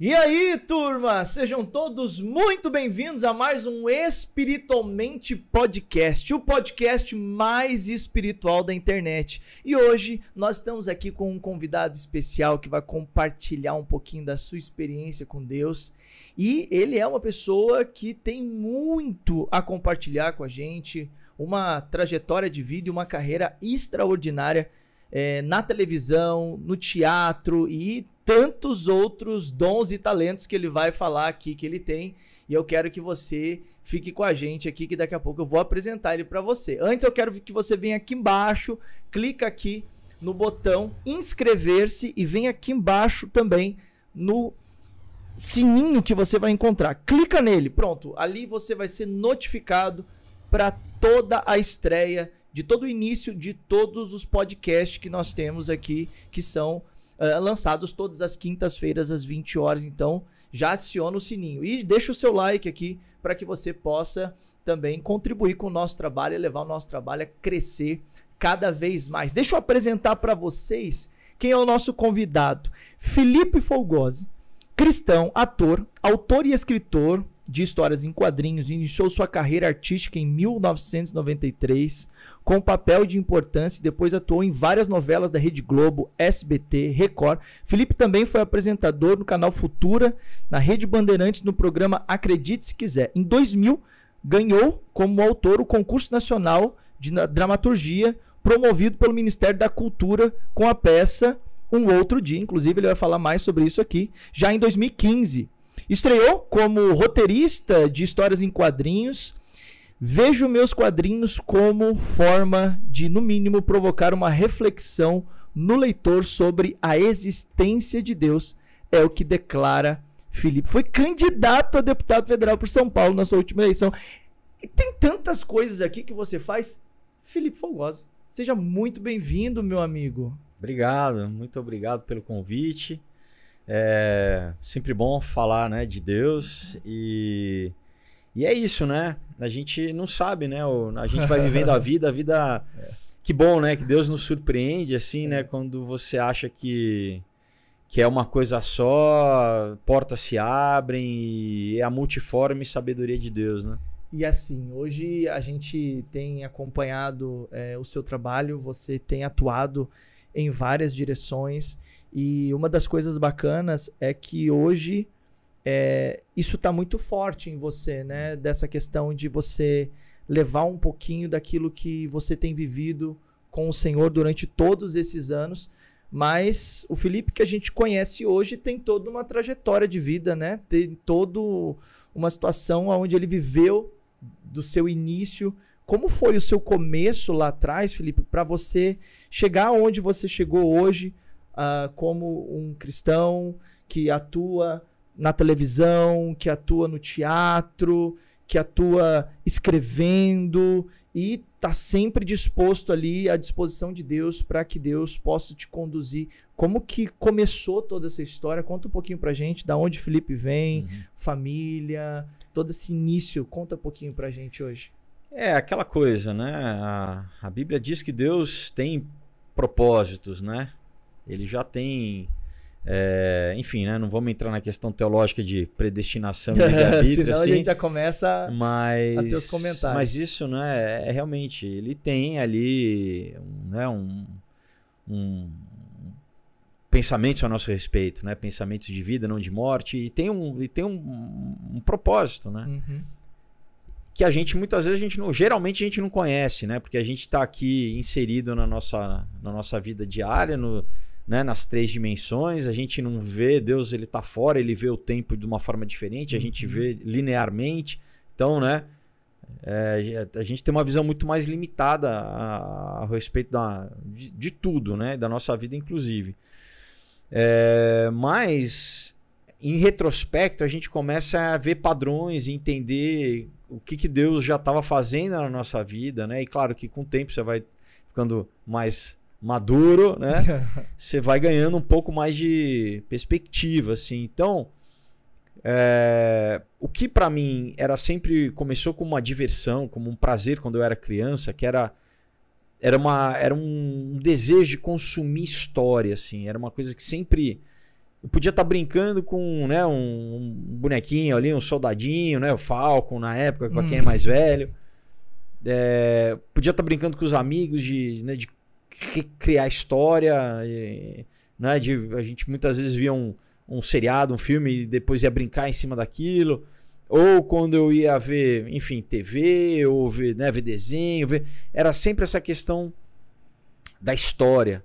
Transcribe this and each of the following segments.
E aí, turma, sejam todos muito bem-vindos a mais um Espiritualmente Podcast, o podcast mais espiritual da internet. E hoje nós estamos aqui com um convidado especial que vai compartilhar um pouquinho da sua experiência com Deus. E ele é uma pessoa que tem muito a compartilhar com a gente, uma trajetória de vida e uma carreira extraordinária na televisão, no teatro e tantos outros dons e talentos que ele vai falar aqui que ele tem. E eu quero que você fique com a gente aqui, que daqui a pouco eu vou apresentar ele para você. Antes eu quero que você venha aqui embaixo, clica aqui no botão inscrever-se e vem aqui embaixo também no sininho que você vai encontrar. Clica nele, pronto. Ali você vai ser notificado para toda a estreia de todo o início de todos os podcasts que nós temos aqui, que são lançados todas as quintas-feiras às 20 horas. Então já adiciona o sininho e deixa o seu like aqui para que você possa também contribuir com o nosso trabalho e levar o nosso trabalho a crescer cada vez mais. Deixa eu apresentar para vocês quem é o nosso convidado. Felipe Folgosi, cristão, ator, autor e escritor de histórias em quadrinhos, iniciou sua carreira artística em 1993 com papel de importância e depois atuou em várias novelas da Rede Globo, SBT, Record. Felipe também foi apresentador no canal Futura, na Rede Bandeirantes, no programa Acredite Se Quiser. Em 2000, ganhou como autor o Concurso Nacional de Dramaturgia, promovido pelo Ministério da Cultura com a peça Um Outro Dia. Inclusive, ele vai falar mais sobre isso aqui. Já em 2015, estreou como roteirista de histórias em quadrinhos. Vejo meus quadrinhos como forma de, no mínimo, provocar uma reflexão no leitor sobre a existência de Deus. É o que declara Felipe. Foi candidato a deputado federal por São Paulo na sua última eleição. E tem tantas coisas aqui que você faz. Felipe Folgosi, seja muito bem-vindo, meu amigo. Obrigado, muito obrigado pelo convite. É sempre bom falar, né, de Deus e é isso, né? A gente não sabe, né? A gente vai vivendo a vida. Que bom, né? Que Deus nos surpreende, assim, né? Quando você acha que é uma coisa só, portas se abrem e é a multiforme sabedoria de Deus, né? E assim, hoje a gente tem acompanhado o seu trabalho, você tem atuado em várias direções. E uma das coisas bacanas é que hoje isso está muito forte em você, né? Dessa questão de você levar um pouquinho daquilo que você tem vivido com o Senhor durante todos esses anos. Mas o Felipe que a gente conhece hoje tem toda uma trajetória de vida, né? Tem toda uma situação onde ele viveu do seu início. Como foi o seu começo lá atrás, Felipe, para você chegar onde você chegou hoje? Como um cristão que atua na televisão, que atua no teatro, que atua escrevendo e está sempre disposto ali à disposição de Deus para que Deus possa te conduzir. Como que começou toda essa história? Conta um pouquinho pra gente, da onde Felipe vem, família, todo esse início. Conta um pouquinho pra gente hoje. É aquela coisa, né? A Bíblia diz que Deus tem propósitos, né? Ele já tem, enfim, né? Não vamos entrar na questão teológica de predestinação e livre-arbítrio, senão assim, a gente já começa a ter os comentários. Mas isso, né? Realmente, ele tem ali, né? Pensamentos a nosso respeito, né? Pensamentos de vida, não de morte, e tem um propósito, né? Que a gente, muitas vezes, geralmente a gente não conhece, né? Porque a gente está aqui inserido na nossa vida diária, né? Nas 3 dimensões, a gente não vê Deus, ele está fora, ele vê o tempo de uma forma diferente, a gente vê linearmente. Então, né? A gente tem uma visão muito mais limitada a respeito de tudo, né? Da nossa vida, inclusive. Mas, em retrospecto, a gente começa a ver padrões e entender o que Deus já estava fazendo na nossa vida, né? E claro que com o tempo você vai ficando mais maduro, né? Você vai ganhando um pouco mais de perspectiva, assim. Então, o que para mim começou como uma diversão, como um prazer quando eu era criança, que era um desejo de consumir história, assim. Era uma coisa que sempre Eu podia estar brincando com, né, um bonequinho ali, um soldadinho, né, o Falcon na época, para quem é mais velho. Podia estar brincando com os amigos de criar história, né, a gente muitas vezes via um seriado, um filme e depois ia brincar em cima daquilo. Ou quando eu ia ver, enfim, TV, ou ver desenho, era sempre essa questão da história,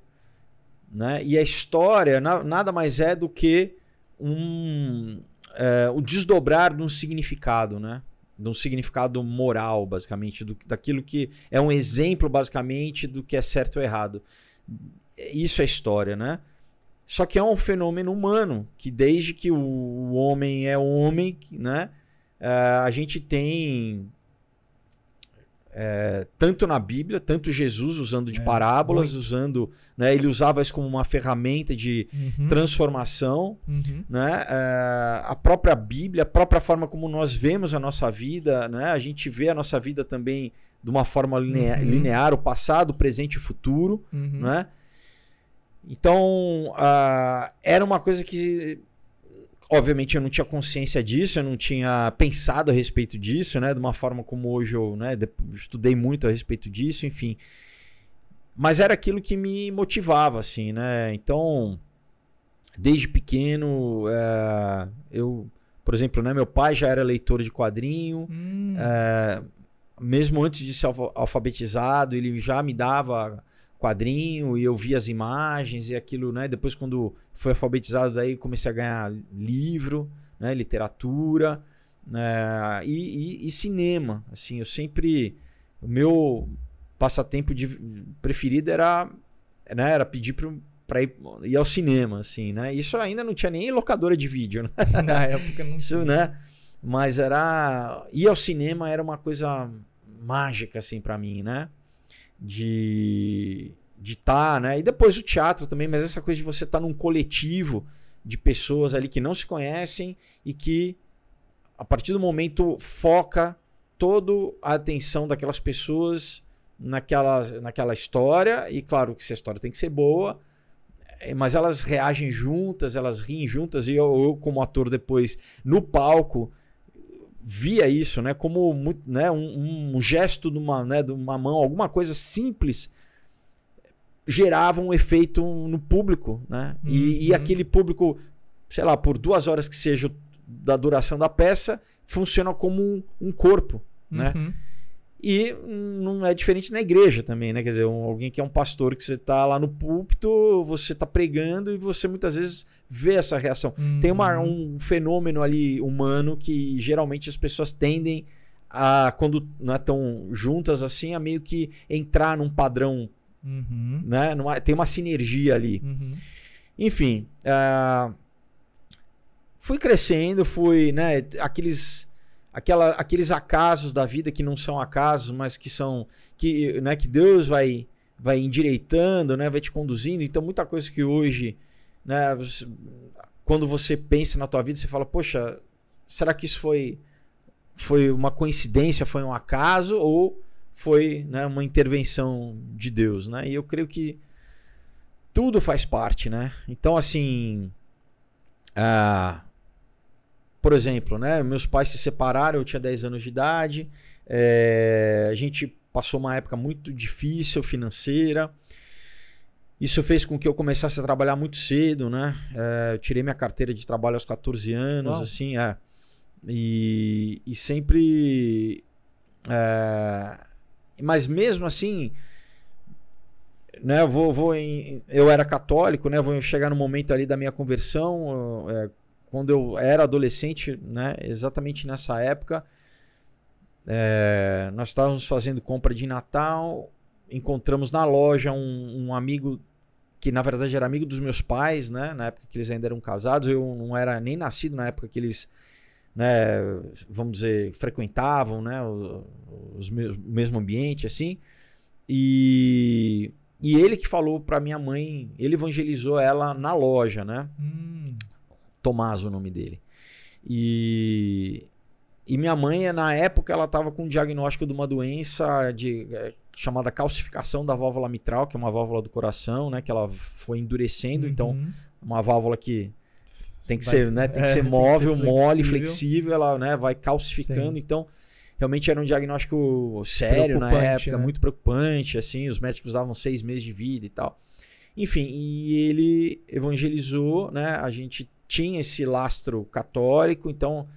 né? E a história nada mais é do que o desdobrar de um significado, né? De um significado moral, basicamente, daquilo que é um exemplo, basicamente, do que é certo ou errado. Isso é história, né? Só que é um fenômeno humano, que desde que o homem é homem, né? A gente tem tanto na Bíblia, tanto Jesus usando de parábolas, usando, né, ele usava isso como uma ferramenta de transformação, né? A própria Bíblia, a própria forma como nós vemos a nossa vida, né? A gente vê a nossa vida também de uma forma linear, o passado, o presente e o futuro, né? Então, era uma coisa que, obviamente, eu não tinha consciência disso, eu não tinha pensado a respeito disso, né? De uma forma como hoje eu, né, estudei muito a respeito disso, enfim. Mas era aquilo que me motivava, assim, né? Então, desde pequeno, por exemplo, né, meu pai já era leitor de quadrinho, mesmo antes de ser alfabetizado, ele já me dava quadrinho e eu via as imagens e aquilo, né? Depois, quando fui alfabetizado, daí comecei a ganhar livro, né? Literatura, né? E cinema. Assim, eu sempre, o meu passatempo preferido era pedir para ir ao cinema, assim, né? Isso ainda não tinha nem locadora de vídeo, né? Na época não tinha. Né? Mas ir ao cinema era uma coisa mágica, assim, para mim, né? De estar, né? E depois o teatro também, mas essa coisa de você estar num coletivo de pessoas ali que não se conhecem e que, a partir do momento, foca toda a atenção daquelas pessoas naquela história. E claro que essa história tem que ser boa, mas elas reagem juntas, elas riem juntas. E eu como ator, depois, no palco, via isso, né, como, né, um gesto de uma mão, alguma coisa simples, gerava um efeito no público, né? E aquele público, sei lá, por 2 horas que seja da duração da peça, funciona como um corpo, né? E não é diferente na igreja também, né? Quer dizer, alguém que é um pastor, que você está lá no púlpito, você está pregando e você muitas vezes vê essa reação. Tem um fenômeno ali humano que geralmente as pessoas tendem a, quando não estão juntas assim, a meio que entrar num padrão, né? Tem uma sinergia ali. Enfim, fui crescendo, né? Aqueles acasos da vida que não são acasos, mas que são né, que Deus vai endireitando, né, vai te conduzindo. Então, muita coisa que hoje, né, quando você pensa na tua vida, você fala, poxa, será que isso foi uma coincidência, foi um acaso ou foi, né, uma intervenção de Deus, né? E eu creio que tudo faz parte, né? Então, assim, por exemplo, né, meus pais se separaram, eu tinha 10 anos de idade, a gente passou uma época muito difícil financeira. Isso fez com que eu começasse a trabalhar muito cedo, né? Eu tirei minha carteira de trabalho aos 14 anos, Uau. Assim, e sempre... mas mesmo assim, né, eu era católico, né? Vou chegar no momento ali da minha conversão, quando eu era adolescente, né, exatamente nessa época, nós estávamos fazendo compra de Natal, encontramos na loja um amigo que na verdade era amigo dos meus pais, né, na época que eles ainda eram casados. Eu não era nem nascido na época que eles, né, vamos dizer, frequentavam, né, o mesmo ambiente, assim. E ele que falou para minha mãe, ele evangelizou ela na loja, né? Tomás, o nome dele. E minha mãe, na época, ela estava com um diagnóstico de uma doença chamada calcificação da válvula mitral, que é uma válvula do coração, né? Que ela foi endurecendo. Então, uma válvula que tem que ser, né? Tem que ser móvel, mole, flexível, ela, né, vai calcificando. Sim. Então, realmente era um diagnóstico sério na época, né? Muito preocupante, assim, os médicos davam 6 meses de vida e tal. Enfim, e ele evangelizou, né? A gente tinha esse lastro católico, então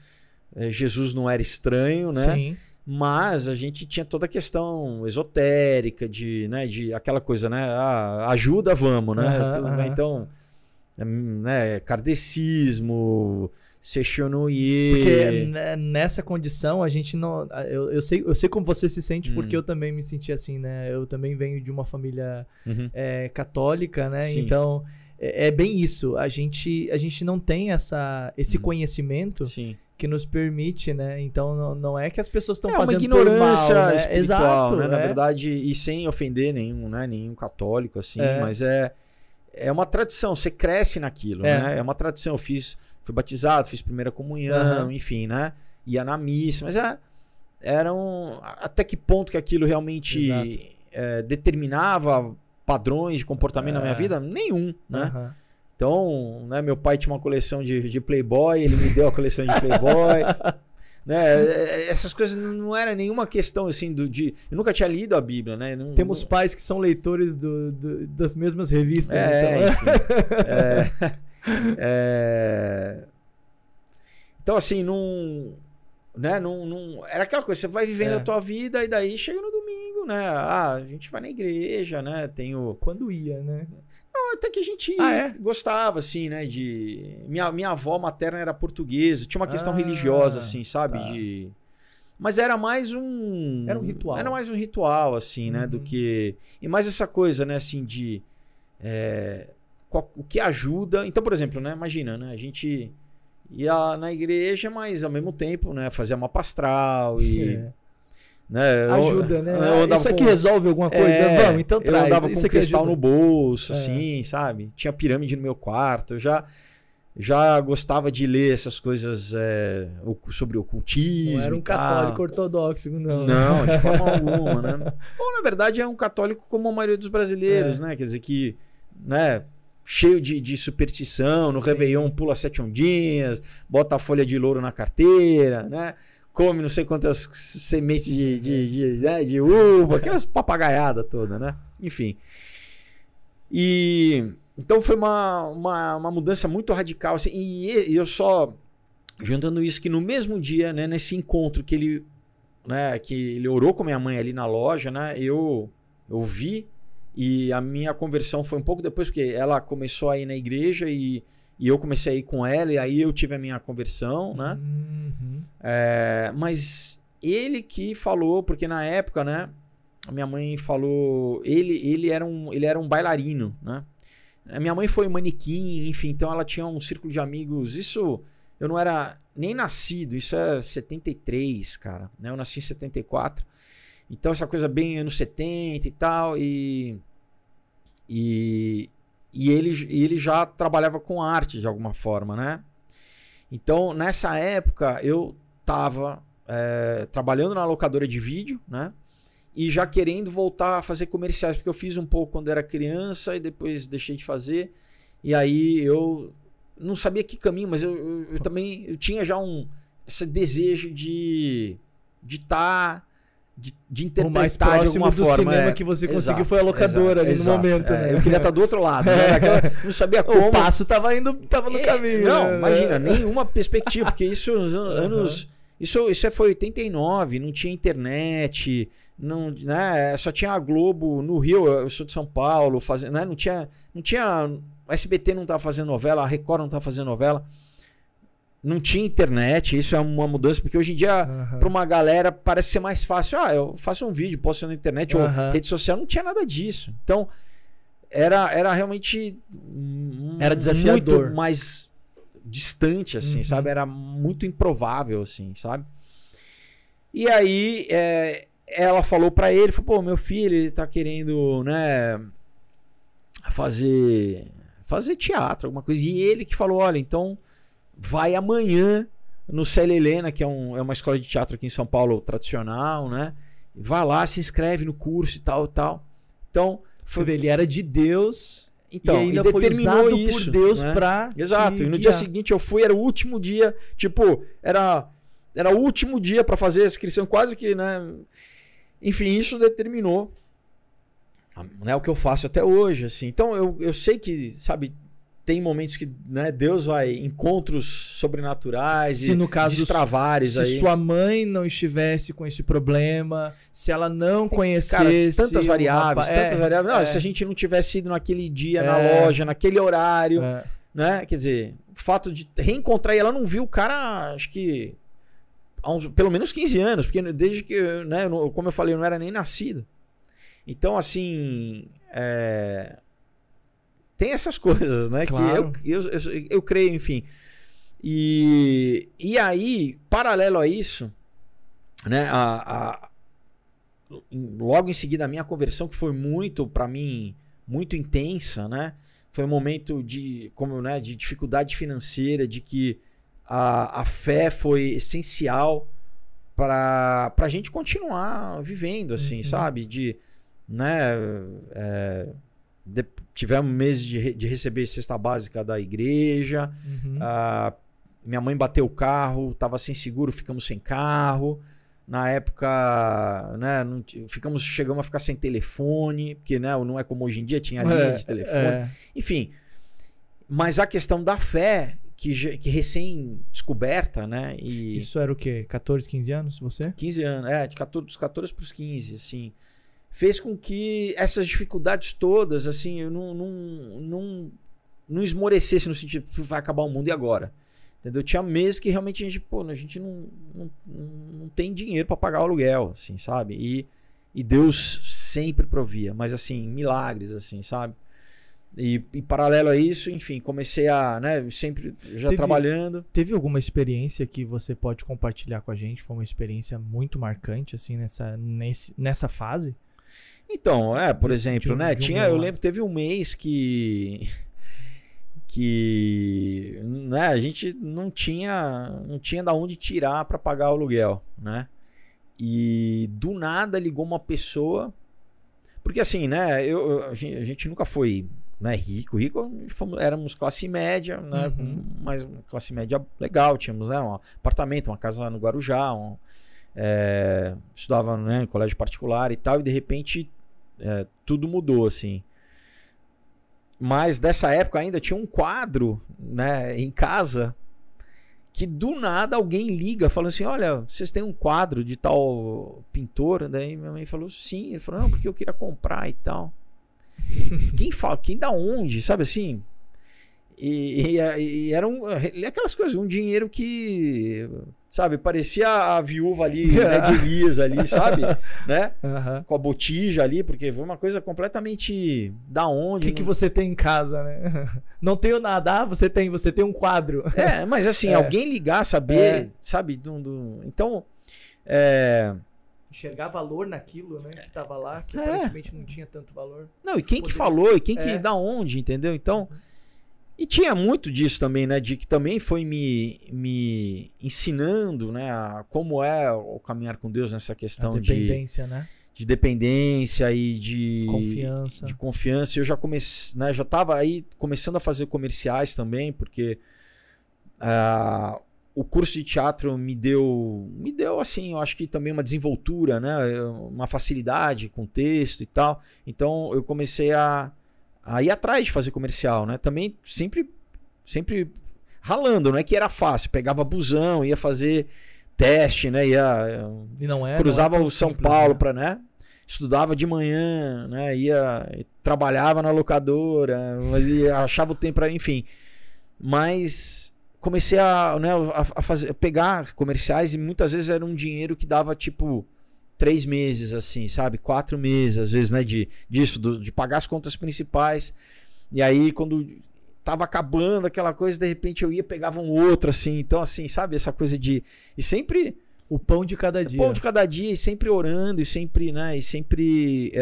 Jesus não era estranho, né? Sim. Mas a gente tinha toda a questão esotérica de aquela coisa, né? Ajuda, vamos, né? Então, né? Kardecismo, Seixonoye. Porque nessa condição a gente não... Eu sei como você se sente, porque eu também me senti assim, né? Eu também venho de uma família católica, né? Sim. Então, é bem isso. A gente não tem esse conhecimento... Sim. Que nos permite, né? Então não é que as pessoas estão fazendo uma ignorância por mal, né? espiritual, exato, né? Na verdade, e sem ofender nenhum católico, assim, mas é uma tradição, você cresce naquilo, né? É uma tradição, fui batizado, fiz primeira comunhão, enfim, né? Ia na missa, mas até que ponto que aquilo realmente determinava padrões de comportamento na minha vida? Nenhum, né? Então, né, meu pai tinha uma coleção de Playboy, ele me deu a coleção de Playboy. Né? Essas coisas não era nenhuma questão assim eu nunca tinha lido a Bíblia, né? Temos pais que são leitores das mesmas revistas. Então, assim, né, era aquela coisa, você vai vivendo a tua vida e daí chega no domingo, né? A gente vai na igreja, né? Quando ia, né? Não, até que a gente gostava, assim, né? Minha avó materna era portuguesa, tinha uma questão religiosa, assim, sabe? Tá. Mas era mais um... Era um ritual. Era mais um ritual, assim, né? Do que... E mais essa coisa, né? Assim, o que ajuda... Então, por exemplo, né? Imagina, né? A gente ia na igreja, mas ao mesmo tempo, né? Fazia mapa astral e... Né? Ajuda, né? Isso aqui resolve alguma coisa? Vamos, então traz. Eu andava com um cristal no bolso, assim, sabe? Tinha pirâmide no meu quarto. Eu já gostava de ler essas coisas sobre ocultismo. Não era um católico ortodoxo, não. Não, de forma alguma, né? Ou, na verdade, é um católico como a maioria dos brasileiros, né? Quer dizer que, né? Cheio de superstição, no Réveillon pula 7 ondinhas, bota a folha de louro na carteira, né? Come não sei quantas sementes de uva, aquelas papagaiadas todas, né? Enfim. E então foi uma mudança muito radical, assim, e eu só juntando isso que no mesmo dia, né, nesse encontro que ele orou com minha mãe ali na loja, né? Eu vi, e a minha conversão foi um pouco depois, porque ela começou a ir na igreja e eu comecei a ir com ela, e aí eu tive a minha conversão, né? Mas ele que falou, porque na época, né? A minha mãe falou... Ele era um bailarino, né? A minha mãe foi manequim, enfim, então ela tinha um círculo de amigos. Isso, eu não era nem nascido, isso é 73, cara, né? Eu nasci em 74. Então essa coisa bem anos 70 e tal, e ele já trabalhava com arte de alguma forma, né? Então, nessa época, eu estava trabalhando na locadora de vídeo, né? E já querendo voltar a fazer comerciais, porque eu fiz um pouco quando era criança e depois deixei de fazer. E aí eu não sabia que caminho, mas eu também tinha já esse desejo de estar... De interpretar o mais próximo de alguma do forma. Cinema que você conseguiu foi a locadora ali no momento, né? Eu queria estar do outro lado, né? Não sabia como. O passo tava no caminho. Não, né? Imagina, nenhuma perspectiva, porque isso anos. Isso foi 89, não tinha internet, não, né? Só tinha a Globo no Rio, eu sou de São Paulo, fazendo, né? Não tinha. A SBT não estava fazendo novela, a Record não estava fazendo novela. Não tinha internet, isso é uma mudança, porque hoje em dia, para uma galera, parece ser mais fácil. Eu faço um vídeo, posto na internet, ou rede social, não tinha nada disso. Então, era realmente era desafiador, muito mais distante, assim, sabe? Era muito improvável, assim, sabe? E aí, ela falou para ele, falou, pô, meu filho, ele tá querendo, né, fazer teatro, alguma coisa. E ele que falou, olha, então... vai amanhã no Célia Helena, que é uma escola de teatro aqui em São Paulo tradicional, né? Vai lá, se inscreve no curso e tal, tal. Então, ele era de Deus Então, e ainda foi usado isso, por Deus, né? Pra Exato. E no dia seguinte eu fui, era o último dia, tipo, era o último dia para fazer a inscrição, quase que, né? Enfim, isso determinou, né, o que eu faço até hoje, assim. Então eu sei que, sabe, tem momentos que, né, Deus vai encontros sobrenaturais se, e no caso, destravares aí. Se sua mãe não estivesse com esse problema, se ela não conhecesse... Cara, tantas variáveis. Não, se a gente não tivesse ido naquele dia na loja, naquele horário, né? Quer dizer, o fato de reencontrar, e ela não viu o cara, acho que há pelo menos 15 anos, porque desde que, né, como eu falei, eu não era nem nascido. Então, assim... Tem essas coisas, né? Claro. Que eu creio, enfim. E aí, paralelo a isso, né? Logo em seguida, a minha conversão, que foi muito, para mim, muito intensa, né? Foi um momento de dificuldade financeira, de que a fé foi essencial para a gente continuar vivendo, assim, sabe? Né? Tivemos meses de receber cesta básica da igreja. Minha mãe bateu o carro, estava sem seguro, ficamos sem carro. Na época, né, chegamos a ficar sem telefone, porque, né, não é como hoje em dia, tinha linha de telefone. Enfim, mas a questão da fé, que recém-descoberta, né? Isso era o quê? 14, 15 anos, você? 15 anos, dos 14 para os 15, assim. Fez com que essas dificuldades todas, assim, eu não esmorecesse no sentido que vai acabar o mundo e agora. Entendeu? Tinha meses que realmente a gente não tem dinheiro para pagar o aluguel, assim, sabe? E Deus sempre provia, mas assim, milagres, assim, sabe? E paralelo a isso, enfim, comecei a, né, sempre já trabalhando. Teve alguma experiência que você pode compartilhar com a gente? Foi uma experiência muito marcante, assim, nessa fase? Então, por exemplo, né, eu lembro, teve um mês que né, a gente não tinha da onde tirar para pagar o aluguel, né? E do nada ligou uma pessoa, porque assim, né, a gente nunca foi, né, rico, éramos classe média, né, mas uma classe média legal, tínhamos, né, um apartamento, uma casa no Guarujá, estudava, né, em colégio particular e tal, e de repente tudo mudou, assim. Mas dessa época ainda tinha um quadro, né, em casa, que do nada alguém liga falando assim, olha, vocês têm um quadro de tal pintor? Daí minha mãe falou sim. Ele falou, não, porque eu queria comprar e tal. Quem da onde, sabe assim? E eram aquelas coisas, um dinheiro que, sabe, parecia a viúva ali, né, de Elias ali, sabe? Né? Com a botija ali, porque foi uma coisa completamente da onde. O que você tem em casa, né? Não tenho nada. Você tem um quadro. Mas assim, alguém ligar, saber, sabe? Então, enxergar valor naquilo, né? Que estava lá, que aparentemente não tinha tanto valor. Não, e quem que falou, e quem que, da onde, entendeu? Então... E tinha muito disso também, né? De que também foi me ensinando, né? Como é o caminhar com Deus nessa questão dependência, né? De dependência e de confiança. Eu já comecei, né? Já estava aí começando a fazer comerciais também, porque o curso de teatro me deu assim, eu acho que também uma desenvoltura, né? Uma facilidade com texto e tal. Então eu comecei a ir atrás de fazer comercial, né? Também sempre ralando, não é que era fácil. Pegava busão, ia fazer teste, né? Cruzava o São Paulo, né? Estudava de manhã, né? Trabalhava na locadora, mas achava o tempo para, enfim. Mas comecei a pegar comerciais e muitas vezes era um dinheiro que dava tipo 3 meses, assim, sabe? 4 meses, às vezes, né? De pagar as contas principais. E aí, quando tava acabando aquela coisa, de repente eu pegava um outro, assim. Então, assim, sabe? Essa coisa de... E sempre... O pão de cada dia. O pão de cada dia, e sempre orando, e sempre, né? E sempre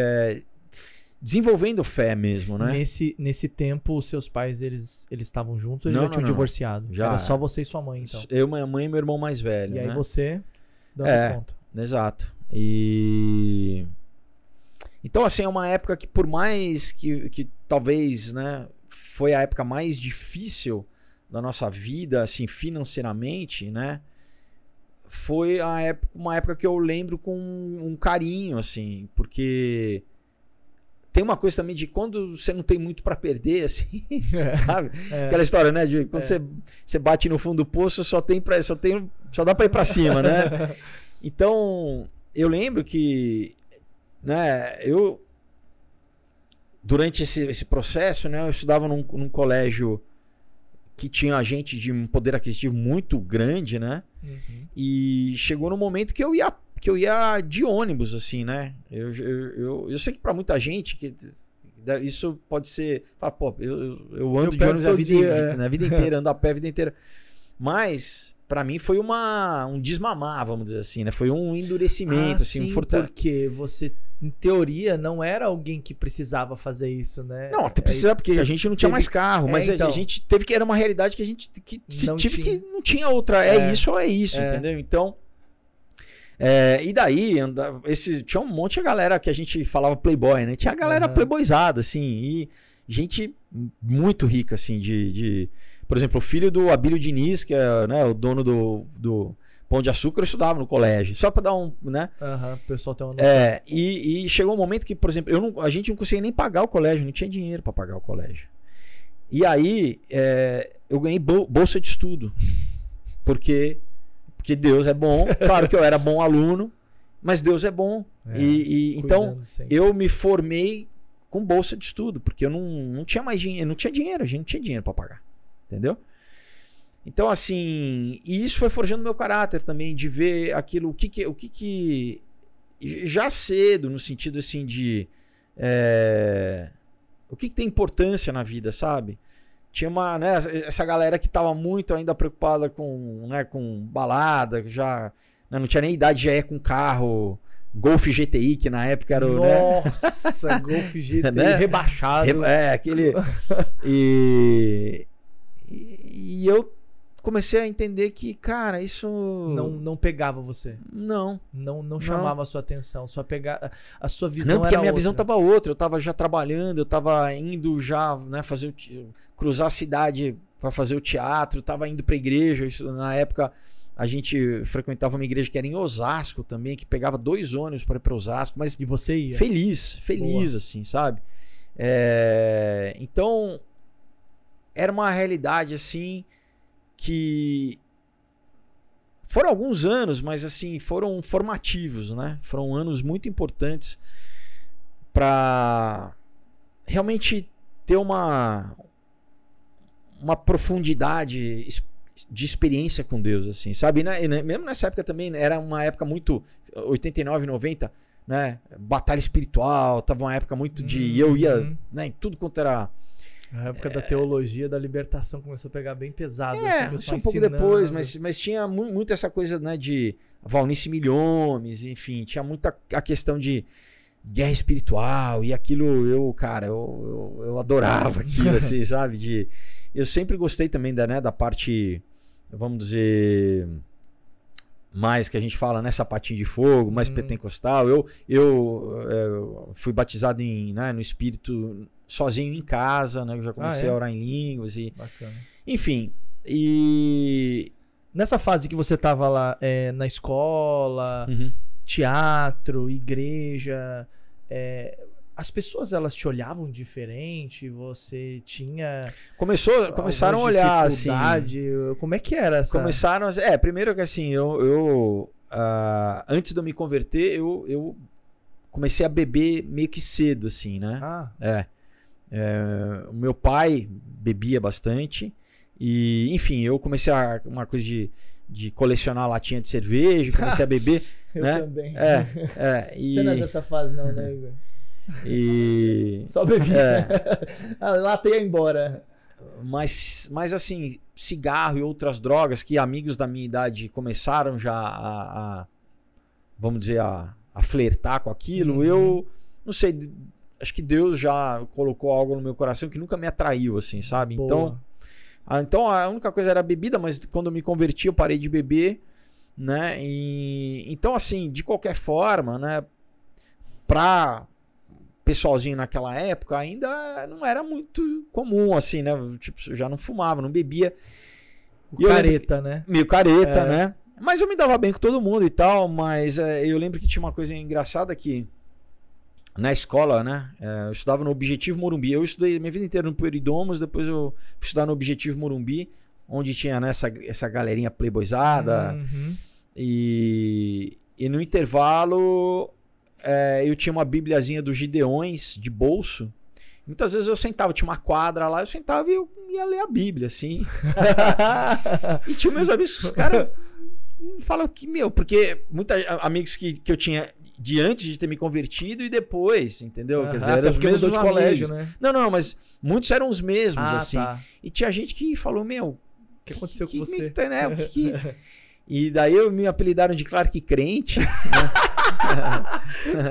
desenvolvendo fé mesmo, né? Nesse tempo, os seus pais, eles estavam juntos ou eles já tinham divorciado? Já. Era só você e sua mãe, então? Eu, minha mãe e meu irmão mais velho, E aí né? você dando conta. Exato. Então, assim, é uma época que por mais que talvez, né, foi a época mais difícil da nossa vida, assim, financeiramente, né? Foi uma época que eu lembro com um carinho, assim, porque tem uma coisa também de quando você não tem muito para perder, assim, sabe? Aquela história, né? De quando você bate no fundo do poço, só dá para ir para cima, né? Então, eu lembro que, né? Durante esse processo, né? Eu estudava num colégio que tinha gente de um poder aquisitivo muito grande, né? Uhum. E chegou no momento que eu ia de ônibus, assim, né? Eu sei que para muita gente que isso pode ser... Fala, pô, eu ando de ônibus a vida inteira, ando a pé a vida inteira. Mas, para mim, foi um desmamar, vamos dizer assim, né? Foi um endurecimento, assim, sim, porque você... Em teoria, não era alguém que precisava fazer isso, né? Não, até precisava, porque a gente não tinha mais carro, mas então, a gente teve que... Era uma realidade que a gente não tinha outra. É isso ou é isso, entendeu? Então... e daí, tinha um monte de galera que a gente falava playboy, né? Tinha a galera playboyzada, assim, e gente muito rica, assim, por exemplo, o filho do Abílio Diniz, que é, né, o dono do Pão de Açúcar, estudava no colégio, só para dar um, né? O pessoal tem uma noção. E chegou um momento que, por exemplo, a gente não conseguia nem pagar o colégio, não tinha dinheiro para pagar o colégio. E aí, eu ganhei bolsa de estudo, porque Deus é bom. Claro que eu era bom aluno, mas Deus é bom. Então, eu me formei com bolsa de estudo, porque eu não tinha mais dinheiro, não tinha dinheiro, a gente não tinha dinheiro para pagar, entendeu? Então, assim, e isso foi forjando meu caráter também, de ver aquilo, o que já cedo, no sentido assim de o que tem importância na vida, sabe? Tinha né, essa galera que estava muito ainda preocupada com balada, já, né, não tinha nem idade, já ia com carro Golf GTI, que na época era o... Nossa, Golf GTI, né? Rebaixado. Aquele... E eu comecei a entender que, cara, isso... Não pegava você. Não chamava a sua atenção. A sua visão não, porque era a minha outra. visão estava outra. Eu estava já trabalhando, eu estava indo já, né, cruzar a cidade para fazer o teatro, estava indo para a igreja. Isso, na época, a gente frequentava uma igreja que era em Osasco também, que pegava 2 ônibus para ir para Osasco. Mas e você ia? Feliz, boa, assim, sabe? Então, era uma realidade, assim... que foram alguns anos, mas assim, foram formativos, né? Foram anos muito importantes para realmente ter uma profundidade de experiência com Deus, assim, sabe? Mesmo nessa época também, era uma época muito 89, 90, né? Batalha espiritual, tava uma época muito de eu ia, né, em tudo quanto era... A época da teologia, da libertação começou a pegar bem pesado. Isso um pouco depois, mas tinha muito essa coisa, né, de Valnice Milhomes, enfim, tinha muita a questão de guerra espiritual e aquilo, eu adorava aquilo, assim, sabe? Eu sempre gostei também da parte, vamos dizer, mais que a gente fala, né, sapatinho de fogo, mais pentecostal. Eu fui batizado no Espírito sozinho em casa, né? Eu já comecei a orar em línguas e... Bacana. Enfim, e... Nessa fase que você tava lá na escola, teatro, igreja, as pessoas, elas te olhavam diferente? Você tinha... Começaram a olhar, assim... Como é que era essa... Começaram... primeiro que assim, antes de eu me converter, eu comecei a beber meio que cedo, assim, né? O meu pai bebia bastante e, enfim, eu comecei uma coisa de colecionar latinha de cerveja, comecei a beber. Eu né? também. E... Você não é dessa fase não, né, Igor? E... Só bebia. A lata ia embora. Mas assim, cigarro e outras drogas que amigos da minha idade começaram já a vamos dizer, a flertar com aquilo, eu não sei... Acho que Deus já colocou algo no meu coração que nunca me atraiu, assim, sabe? Então a única coisa era a bebida, mas quando eu me converti eu parei de beber, né? Então, assim, de qualquer forma, né? Pra pessoalzinho naquela época ainda não era muito comum, assim, né? Tipo, eu já não fumava, não bebia. Careta, né? Meio careta, né? Mas eu me dava bem com todo mundo e tal, mas eu lembro que tinha uma coisa engraçada que na escola, né? Eu estudava no Objetivo Morumbi. Eu estudei minha vida inteira no Pueridomus, depois eu fui estudar no Objetivo Morumbi, onde tinha, né, essa galerinha playboyzada. E no intervalo eu tinha uma bibliazinha dos Gideões de bolso. Muitas vezes eu sentava, tinha uma quadra lá, eu sentava e eu ia ler a Bíblia, assim. E tinha meus amigos, os caras falam que, porque muitos amigos que eu tinha de antes de ter me convertido e depois, entendeu? Quer dizer, eram os mesmos de colégio, né? Não, mas muitos eram os mesmos, assim. Tá. E tinha gente que falou, o que aconteceu com você? E daí me apelidaram de Clark Crente. Né?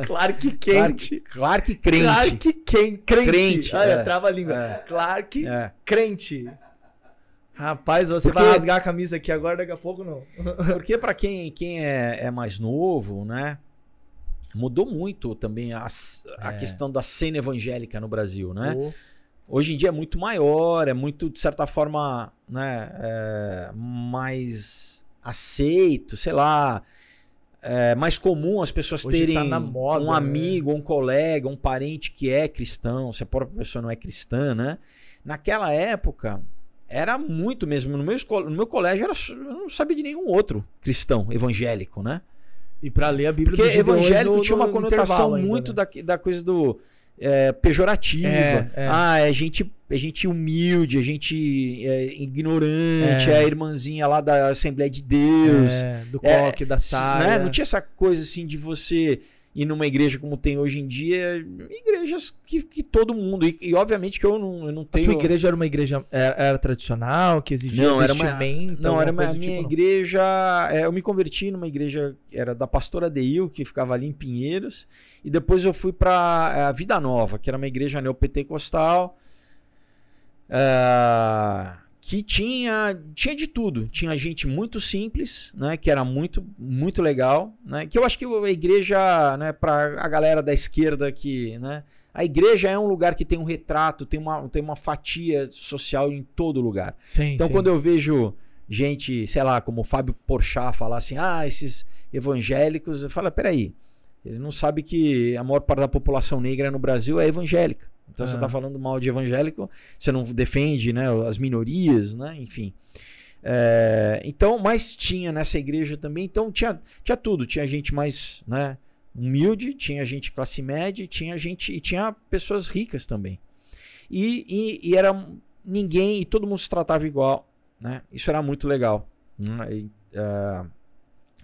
Clark Quente. Clark Crente. Clark Crente. Olha, trava a língua. Clark Crente. Rapaz, você vai rasgar a camisa aqui agora, daqui a pouco não. Porque para quem é mais novo, né? Mudou muito também a questão da cena evangélica no Brasil, né? Hoje em dia é muito maior, é muito, de certa forma, né, mais aceito, sei lá. É mais comum as pessoas hoje terem na moda, um amigo, um colega, um parente que é cristão, se a própria pessoa não é cristã, né? Naquela época, era muito mesmo. No meu colégio, eu não sabia de nenhum outro cristão evangélico, né? E para ler a Bíblia porque evangélico tinha uma conotação ainda, muito né? da coisa do pejorativa. É gente humilde, é gente ignorante, é a irmãzinha lá da Assembleia de Deus. Do coque, da saia. Né? Não tinha essa coisa assim de você ir numa igreja como tem hoje em dia, igrejas que todo mundo... E obviamente que eu não tenho... A sua igreja era uma igreja era tradicional, que exigia vestimenta? Não, era a minha igreja... eu me converti numa igreja, era da pastora Deil, que ficava ali em Pinheiros, e depois eu fui para a Vida Nova, que era uma igreja neopentecostal, que tinha de tudo. Tinha gente muito simples, né, que era muito, muito legal, né, que eu acho que a igreja, né, para a galera da esquerda que, né, a igreja é um lugar que tem um retrato, tem uma fatia social em todo lugar. Então quando eu vejo gente, sei lá, como o Fábio Porchat falar assim, esses evangélicos, eu falo, peraí, ele não sabe que a maior parte da população negra no Brasil é evangélica. Então você está falando mal de evangélico, você não defende, né, as minorias, né, enfim. Então, mas tinha nessa igreja também, então tinha tudo, tinha gente mais, né, humilde, tinha gente classe média, tinha pessoas ricas também. E era ninguém, e todo mundo se tratava igual, né? Isso era muito legal, né,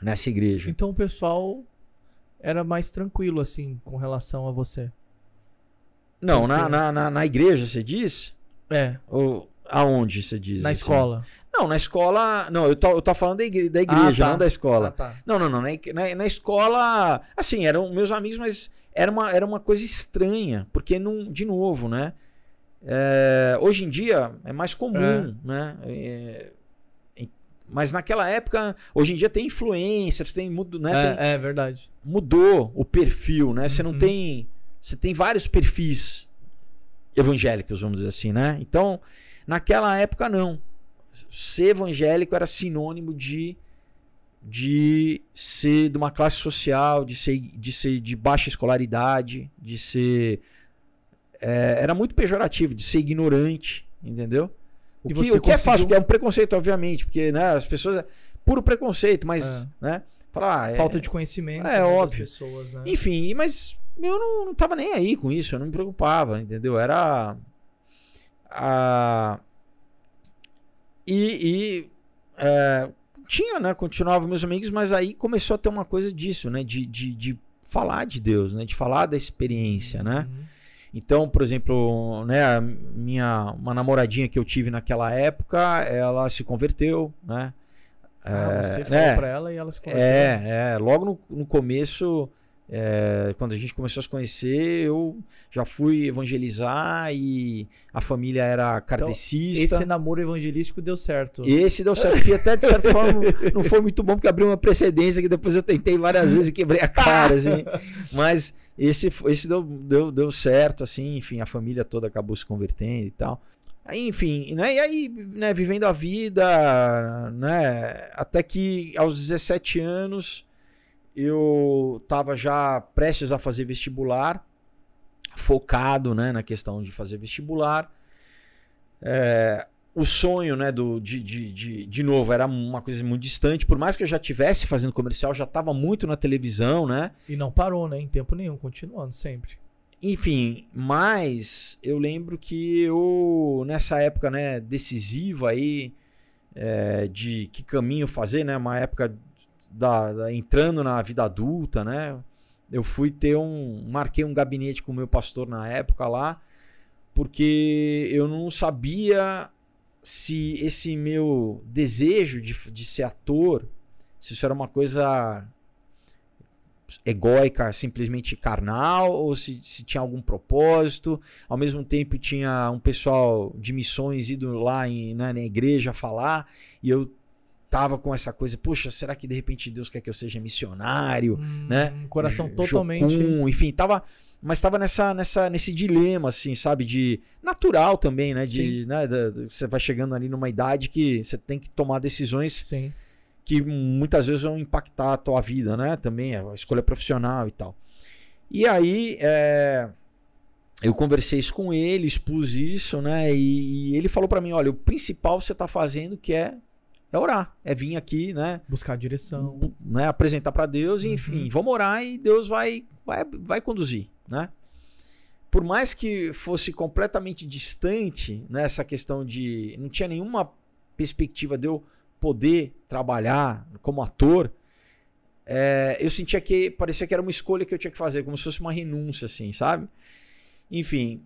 nessa igreja. Então o pessoal era mais tranquilo assim com relação a você. Não, na igreja, você diz? Ou aonde você diz? Na assim? escola. Não, na escola... Não, eu tô falando da igreja, não da escola. Tá. Não. Na escola, assim, eram meus amigos, mas era uma coisa estranha. Porque, de novo, né? Hoje em dia é mais comum, né? Mas naquela época, hoje em dia tem influencers, né? É verdade. Mudou o perfil, né? Você não tem... Você tem vários perfis evangélicos, vamos dizer assim, né? Então, naquela época, não. Ser evangélico era sinônimo de ser de uma classe social, de ser de baixa escolaridade, de ser... era muito pejorativo, de ser ignorante, entendeu? O que é fácil, porque é um preconceito, obviamente, porque, né, as pessoas... Puro preconceito, mas... Né, falta de conhecimento, né, óbvio. Das pessoas, né? Enfim, mas... Eu não tava nem aí com isso, eu não me preocupava, entendeu? Era... tinha, né? Continuava meus amigos, mas aí começou a ter uma coisa disso, né? De falar de Deus, né? De falar da experiência, né? Então, por exemplo, né? Uma namoradinha que eu tive naquela época, ela se converteu, né? Você falou pra ela e ela se converteu. Logo no começo... Quando a gente começou a se conhecer, eu já fui evangelizar e a família era kardecista. Então, esse namoro evangelístico deu certo. Esse deu certo, que até de certa forma não foi muito bom, porque abriu uma precedência que depois eu tentei várias vezes e quebrei a cara, assim. Mas esse deu certo, assim, enfim, a família toda acabou se convertendo e tal. Aí, enfim, né? E aí, né, vivendo a vida, né? Até que aos 17 anos eu estava já prestes a fazer vestibular, focado, né, na questão de fazer vestibular. O sonho, né, de novo, era uma coisa muito distante. Por mais que eu já estivesse fazendo comercial, já estava muito na televisão, né? E não parou, né? Em tempo nenhum, continuando sempre. Enfim, mas eu lembro que eu, nessa época, né, decisiva aí, de que caminho fazer, né? Uma época entrando na vida adulta, né? Eu fui marquei um gabinete com o meu pastor na época lá, porque eu não sabia se esse meu desejo de ser ator, se isso era uma coisa egóica, simplesmente carnal, ou se tinha algum propósito. Ao mesmo tempo tinha um pessoal de missões indo lá na igreja falar, e eu tava com essa coisa, poxa, será que de repente Deus quer que eu seja missionário, né? Coração totalmente... enfim, mas tava nesse dilema, assim, sabe? De natural também, né? Você vai chegando ali numa idade que você tem que tomar decisões... Sim. Que muitas vezes vão impactar a tua vida, né? Também a escolha profissional e tal. E aí, eu conversei isso com ele, expus isso, né? E ele falou para mim, olha, o principal você tá fazendo que é orar, é vir aqui, né? Buscar direção, né? Apresentar para Deus, e, enfim, vamos orar e Deus vai conduzir, né? Por mais que fosse completamente distante, né? Essa questão de... Não tinha nenhuma perspectiva de eu poder trabalhar como ator, eu sentia que parecia que era uma escolha que eu tinha que fazer, como se fosse uma renúncia, assim, sabe? Enfim,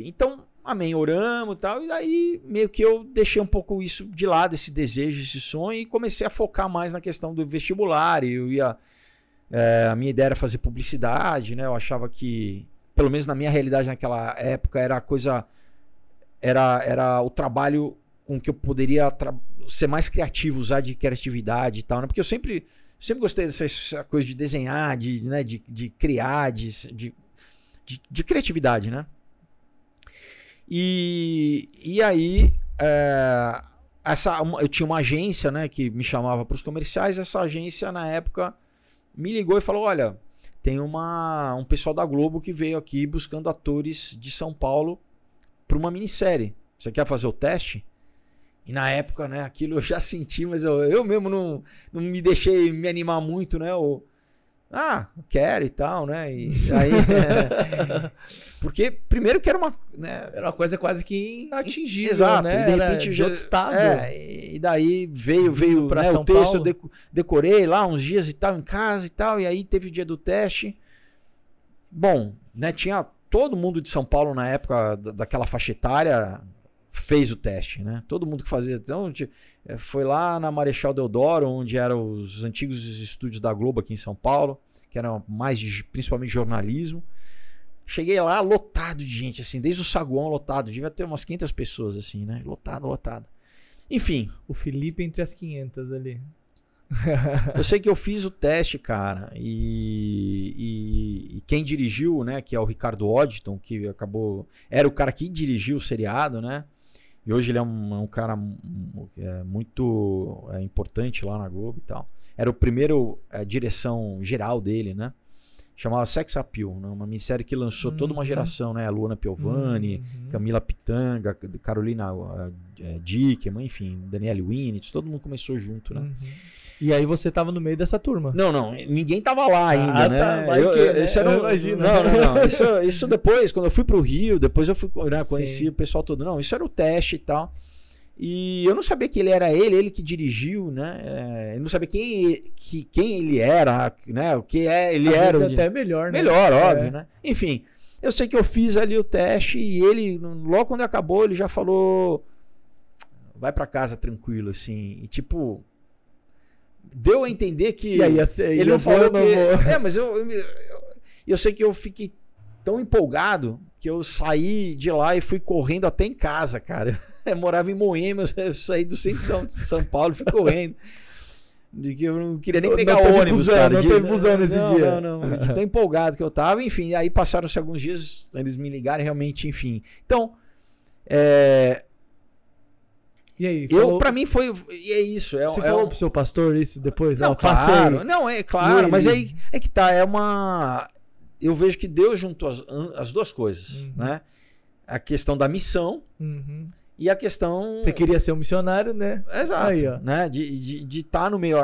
então, amém, oramos e tal, e daí meio que eu deixei um pouco isso de lado, esse desejo, esse sonho, e comecei a focar mais na questão do vestibular. A minha ideia era fazer publicidade, né? Eu achava que, pelo menos na minha realidade naquela época, era o trabalho com que eu poderia ser mais criativo, usar de criatividade e tal, né? Porque eu sempre gostei dessa coisa de desenhar, de criar, de criatividade, né? E aí, eu tinha uma agência, né, que me chamava para os comerciais. Essa agência, na época, me ligou e falou, olha, tem um pessoal da Globo que veio aqui buscando atores de São Paulo para uma minissérie. Você quer fazer o teste? E na época, né, aquilo eu já senti, mas eu mesmo não me deixei me animar muito, né? Quero e tal, né? E aí, porque primeiro que era uma... Né, era uma coisa quase que inatingível, exato, né? E de repente de outro estado. E daí veio para né, São o texto, Paulo. eu decorei lá uns dias e tal, em casa e tal, e aí teve o dia do teste. Bom, né, tinha todo mundo de São Paulo na época daquela faixa etária... fez o teste, né? Todo mundo que fazia. Então, foi lá na Marechal Deodoro, onde eram os antigos estúdios da Globo aqui em São Paulo, que eram mais principalmente jornalismo. Cheguei lá lotado de gente, assim, desde o saguão lotado. Devia ter umas 500 pessoas, assim, né? Lotado. Enfim. O Felipe entre as 500 ali. Eu sei que eu fiz o teste, cara, e quem dirigiu, né, que é o Ricardo Odditon, que era o cara que dirigiu o seriado, né? E hoje ele é um cara muito importante lá na Globo e tal. Era o primeiro direção geral dele, né? Chamava Sex Appeal, né? Uma minissérie que lançou toda uma geração, né? A Luana Piovani, Camila Pitanga, Carolina Dickman, enfim, Danielle Winnicott, todo mundo começou junto, né? E aí você tava no meio dessa turma. Não, ninguém tava lá ainda, né? Tá, imagina. Não. Isso depois, quando eu fui pro Rio, depois eu fui, né, conheci o pessoal todo. Não, isso era o teste e tal. E eu não sabia que ele era ele que dirigiu, né? Eu não sabia quem ele era, né? O que ele era. Às vezes até melhor, né? Melhor, óbvio, né? Enfim, eu sei que eu fiz ali o teste e ele, logo quando acabou, ele já falou: vai pra casa tranquilo, assim. E tipo... deu a entender que E aí, ele não falou que... mas eu sei que eu fiquei tão empolgado que eu saí de lá e fui correndo até em casa, cara. Eu morava em Moema, eu saí do centro de São Paulo e fui correndo. De que eu não queria nem pegar ônibus, cara. Não teve busão nesse dia. Não. De tão empolgado que eu tava. Enfim, aí passaram-se alguns dias, eles me ligaram realmente, enfim. Então, E aí? Pra mim foi... E é isso. Você falou pro seu pastor isso depois? Não, claro. Não, é claro. Mas aí é que tá. Eu vejo que Deus juntou as duas coisas, né? A questão da missão... E a questão... Você queria ser um missionário, né? Exato. Aí, né? De estar no meio...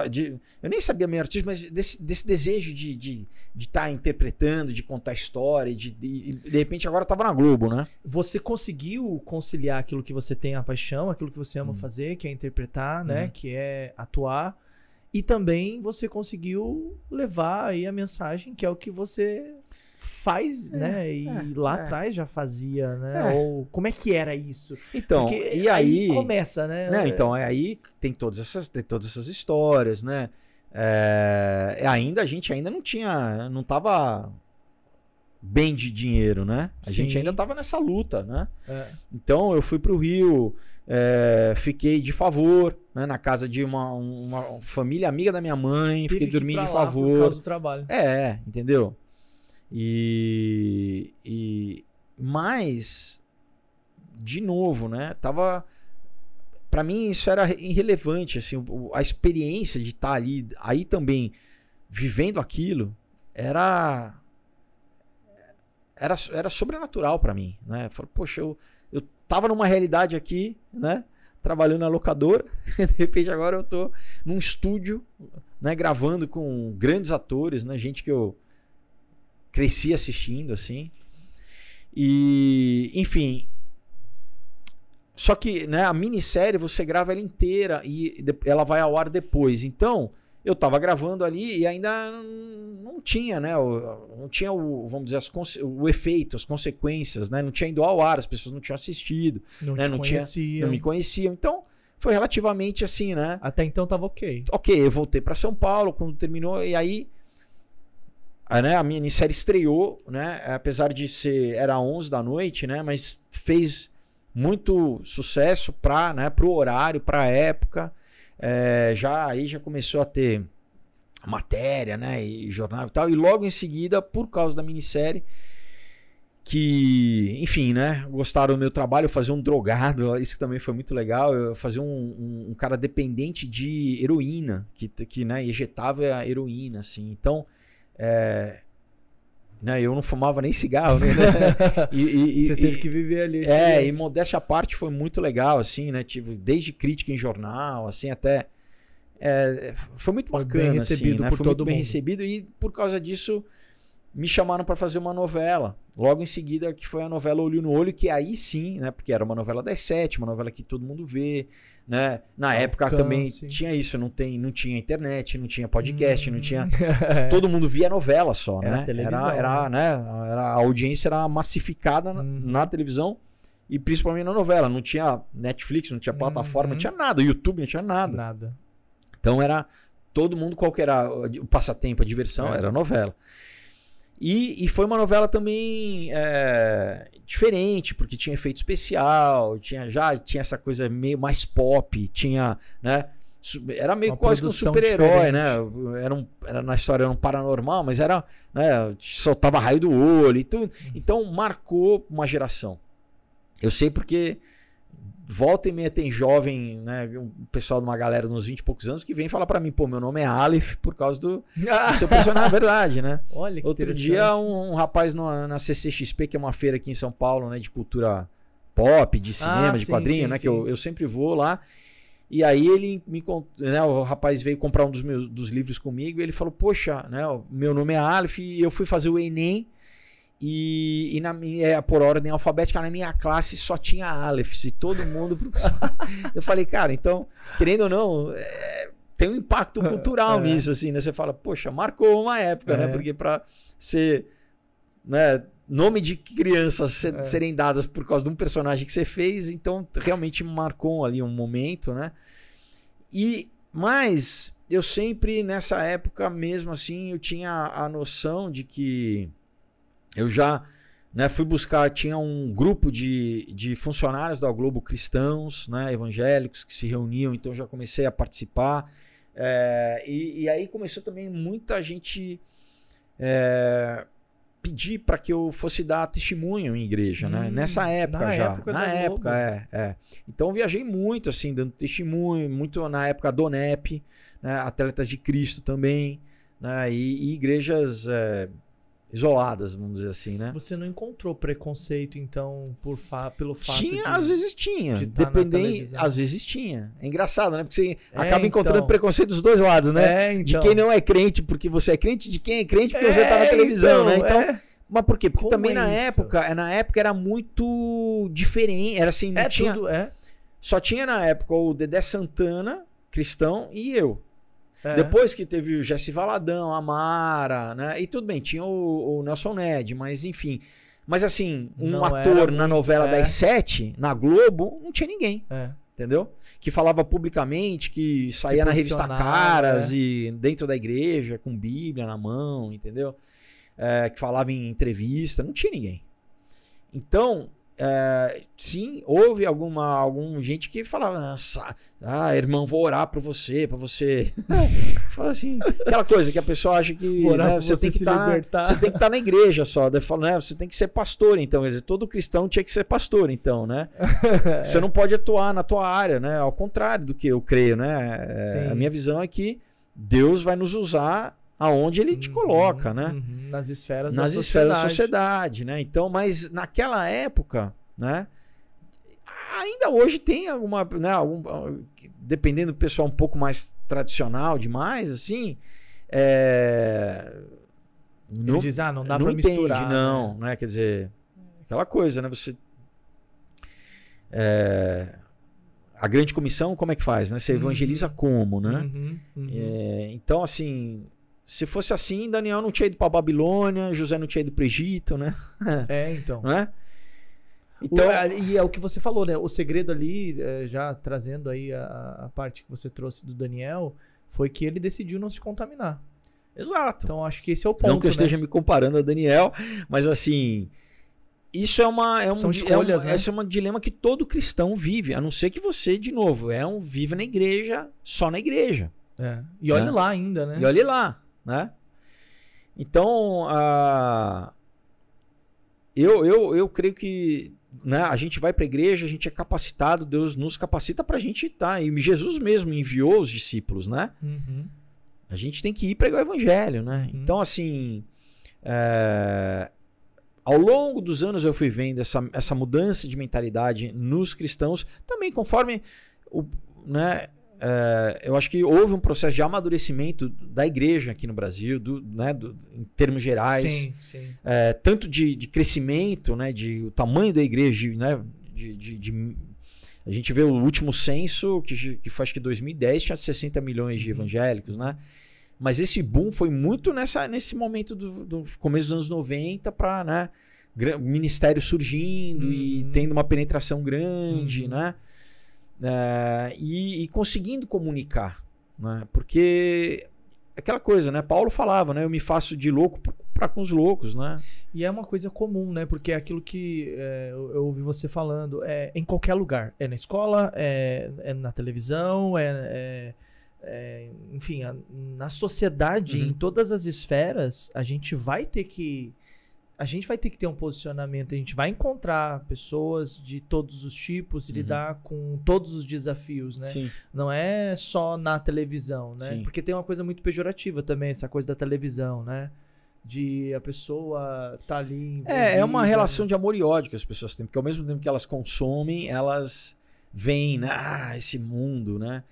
Eu nem sabia meio artista, mas desse desejo de estar interpretando, de contar história, e de repente agora eu estava na Globo, né? Você conseguiu conciliar aquilo que você tem a paixão, aquilo que você ama fazer, que é interpretar, né? Que é atuar. E também você conseguiu levar aí a mensagem, que é o que você faz, né? E lá atrás já fazia, né? Ou como é que era isso? Então, porque e aí começa, né? Então, aí tem todas essas histórias, né? A gente ainda não tava bem de dinheiro, né? A gente ainda tava nessa luta, né? Então, eu fui pro Rio, fiquei de favor, né? Na casa de uma família amiga da minha mãe, fiquei dormindo de favor. Por causa do trabalho. Entendeu? Mas, de novo, né? Pra mim isso era irrelevante, assim, a experiência de estar ali, aí também vivendo aquilo, era sobrenatural pra mim, né? Eu falei, poxa, eu tava numa realidade aqui, né? Trabalhando na locadora, de repente agora eu tô num estúdio, né? Gravando com grandes atores, né? Gente que eu cresci assistindo, assim. E, enfim. Só que, né, a minissérie você grava ela inteira e ela vai ao ar depois. Então, eu tava gravando ali e ainda não tinha, né? Não tinha vamos dizer, o efeito, as consequências, né? Não tinha ido ao ar, as pessoas não tinham assistido. Não me conheciam. Então, foi relativamente assim, né? Até então tava ok. Ok, eu voltei para São Paulo quando terminou, e aí né, a minissérie estreou, né, apesar de era 11 da noite, né, mas fez muito sucesso pro horário, pra época. Aí já começou a ter matéria, né, e jornal e tal, e logo em seguida, por causa da minissérie, que, enfim, né, gostaram do meu trabalho, eu fazia um drogado, isso também foi muito legal, eu fazia um cara dependente de heroína, que né, ejetava a heroína, assim, então... né, eu não fumava nem cigarro, né? Você teve que viver ali. E modéstia à parte foi muito legal, assim, né? Tive desde crítica em jornal, assim, até foi muito bacana, bem recebido, assim, né? por Foi todo muito bem mundo. recebido e por causa disso me chamaram para fazer uma novela. Logo em seguida, que foi a novela Olho no Olho, que aí sim, né? Porque era uma novela das 7, uma novela que todo mundo vê, né? Na época também tinha isso, não tinha internet, não tinha podcast, não tinha... Todo mundo via novela só, né? A audiência era massificada na televisão e principalmente na novela. Não tinha Netflix, não tinha plataforma, não tinha nada. YouTube não tinha nada. Então era todo mundo, qual que era o passatempo, a diversão, era novela. E foi uma novela também diferente, porque tinha efeito especial, tinha essa coisa meio mais pop, tinha, né? Era meio quase que um super-herói, né? Na história era um paranormal, mas era, né? Soltava raio do olho e tudo. Então marcou uma geração. Eu sei porque volta e meia tem jovem, né? O pessoal de uma galera de uns 20 e poucos anos que vem falar pra mim, pô, meu nome é Aleph por causa do seu personagem, é verdade, né? Olha que Outro dia um rapaz na CCXP, que é uma feira aqui em São Paulo, né? De cultura pop, de cinema, de quadrinho, né? Que eu sempre vou lá. E aí ele me contou, né? O rapaz veio comprar um dos livros comigo e ele falou, poxa, né? Meu nome é Aleph e eu fui fazer o Enem. E por ordem alfabética, na minha classe só tinha Aleph, e todo mundo... Eu falei, cara, então, querendo ou não, tem um impacto cultural nisso, assim, né? Você fala, poxa, marcou uma época, né? Porque pra ser, né, nome de crianças serem dadas por causa de um personagem que você fez, então realmente marcou ali um momento, né? Mas eu sempre, nessa época mesmo assim, eu tinha a noção de que eu já, né, fui buscar, tinha um grupo de funcionários da Globo cristãos, né, evangélicos, que se reuniam, então eu já comecei a participar. E aí começou também muita gente pedir para que eu fosse dar testemunho em igreja, né? Nessa época já. Na época, Então eu viajei muito, assim, dando testemunho, muito na época Donep, né? Atletas de Cristo também, né? E igrejas isoladas, vamos dizer assim, né? Você não encontrou preconceito, então, pelo fato de... Às vezes tinha. Dependendo, às vezes tinha. É engraçado, né? Porque você acaba encontrando preconceito dos dois lados, né? Então. De quem não é crente porque você é crente, de quem é crente porque você tá na televisão, né? Então, mas por quê? Porque também na época era muito diferente. Era assim, não tinha... Só tinha na época o Dedé Santana, cristão, e eu. Depois que teve o Jesse Valadão, a Mara, né? E tudo bem, tinha o Nelson Ned, mas enfim. Mas assim, um ator na novela das 7, na Globo, não tinha ninguém. Entendeu? Que falava publicamente, que saía na revista Caras e dentro da igreja, com Bíblia na mão, entendeu? Que falava em entrevista, não tinha ninguém. Então, sim, houve alguma gente que falava, irmão, vou orar por você, pra você. Fala assim, aquela coisa que a pessoa acha que, né, você tem que estar na igreja só. Daí fala, né, você tem que ser pastor, então. Quer dizer, todo cristão tinha que ser pastor, então, né? Você não pode atuar na tua área, né? Ao contrário do que eu creio, né? A minha visão é que Deus vai nos usar aonde ele te coloca, né? Nas esferas da sociedade, né? Então, mas naquela época, né? Ainda hoje tem alguma, né? Dependendo do pessoal um pouco mais tradicional demais, assim, ele diz, não dá pra misturar. Não, né? Quer dizer, aquela coisa, né? Você a grande comissão, como é que faz, né? Você evangeliza como, né? Então, assim, se fosse assim, Daniel não tinha ido para Babilônia, José não tinha ido para o Egito, né? Então. Não é? Então, e é o que você falou, né? O segredo ali, já trazendo aí a parte que você trouxe do Daniel, foi que ele decidiu não se contaminar. Exato. Então acho que esse é o ponto. Não que eu esteja me comparando a Daniel, mas assim, isso é um dilema que todo cristão vive, a não ser que você, de novo, vive na igreja, só na igreja. E olhe lá ainda, né? E olhe lá, né? Então, eu creio que, né, a gente vai para a igreja, a gente é capacitado, Deus nos capacita para a gente estar. E Jesus mesmo enviou os discípulos, né? A gente tem que ir pregar o evangelho, né? Então, assim, ao longo dos anos eu fui vendo essa mudança de mentalidade nos cristãos, também conforme né? Eu acho que houve um processo de amadurecimento da igreja aqui no Brasil, em termos gerais, sim. Tanto de crescimento, né, o tamanho da igreja, né, a gente vê o último censo, que foi acho que 2010, tinha 60 milhões de evangélicos, né? Mas esse boom foi muito nesse momento do começo dos anos 90 para, né, ministério surgindo e tendo uma penetração grande, né? E conseguindo comunicar, né? Porque aquela coisa, né? Paulo falava, né? Eu me faço de louco para com os loucos, né? E é uma coisa comum, né? Porque é aquilo que eu ouvi você falando, em qualquer lugar, na escola, na televisão, enfim, na sociedade, em todas as esferas, a gente vai ter que ter um posicionamento, a gente vai encontrar pessoas de todos os tipos e lidar com todos os desafios, né? Sim. Não é só na televisão, né? Sim. Porque tem uma coisa muito pejorativa também, essa coisa da televisão, né? De a pessoa tá ali envolvida, é uma relação de amor e ódio que as pessoas têm, porque ao mesmo tempo que elas consomem, elas veem, né? Esse mundo, né?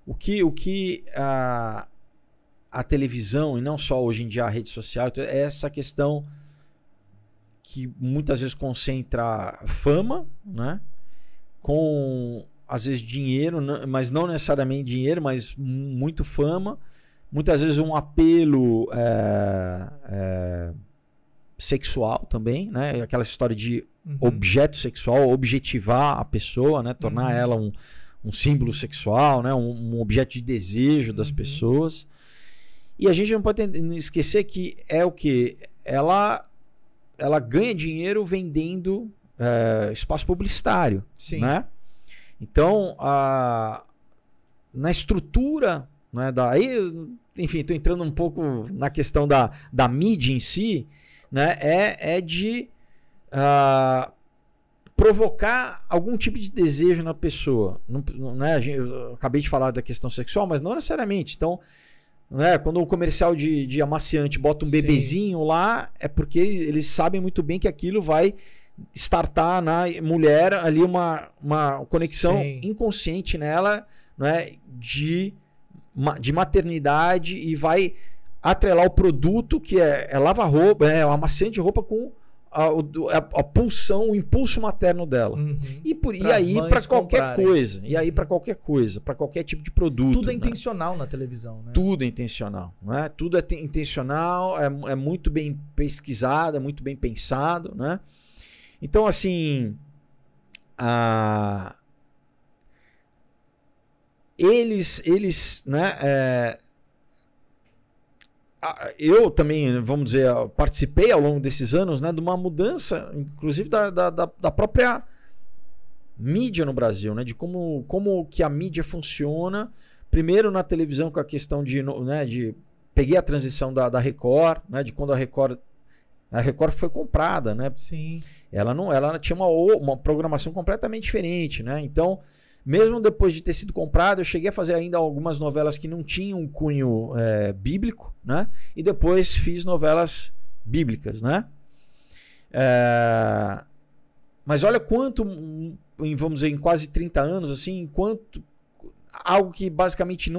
O que a televisão, e não só hoje em dia a rede social, é essa questão que muitas vezes concentra fama, né? Com, às vezes, dinheiro, mas não necessariamente dinheiro, mas muito fama. Muitas vezes um apelo sexual também, né? Aquela história de objeto sexual, objetivar a pessoa, né? Tornar ela um um símbolo sexual, né? Um objeto de desejo das pessoas. E a gente não pode esquecer que é o que? Ela ganha dinheiro vendendo espaço publicitário. Sim. Né? Então, na estrutura, né, enfim, estou entrando um pouco na questão da mídia em si, né, é de provocar algum tipo de desejo na pessoa. Né, eu acabei de falar da questão sexual, mas não necessariamente. Então, né, quando o comercial de amaciante bota um bebezinho lá, é porque eles sabem muito bem que aquilo vai startar na mulher ali uma conexão inconsciente nela, né, de maternidade, e vai atrelar o produto que é lava-roupa, o amaciante de roupa com a pulsão, o impulso materno dela. E aí para qualquer coisa. E aí para qualquer coisa, para qualquer tipo de produto. Tudo é né? intencional na televisão, né? Tudo é intencional, né? Tudo é intencional, é muito bem pesquisado, é muito bem pensado, né? Então, assim, eles, né? Eu também, vamos dizer, participei ao longo desses anos, né, de uma mudança, inclusive da própria mídia no Brasil, né, de como que a mídia funciona. Primeiro na televisão, com a questão de peguei a transição da Record, né, de quando a Record foi comprada, né? Sim. Ela tinha uma programação completamente diferente, né? Então, mesmo depois de ter sido comprado, eu cheguei a fazer ainda algumas novelas que não tinham um cunho bíblico, né? E depois fiz novelas bíblicas, né? Mas olha quanto, vamos dizer, em quase 30 anos, assim, algo que basicamente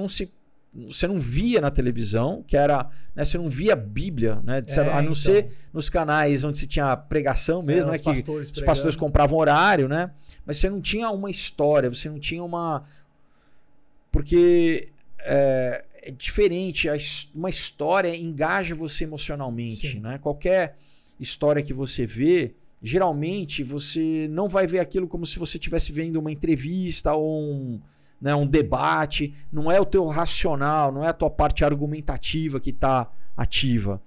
você não via na televisão, que era, né, você não via a Bíblia, né, a não ser nos canais onde se tinha pregação mesmo, né, que os pastores compravam horário, né, mas você não tinha uma história, você não tinha porque é diferente, uma história engaja você emocionalmente, né? Qualquer história que você vê, geralmente você não vai ver aquilo como se você estivesse vendo uma entrevista ou um debate. Não é o teu racional, não é a tua parte argumentativa que está ativa.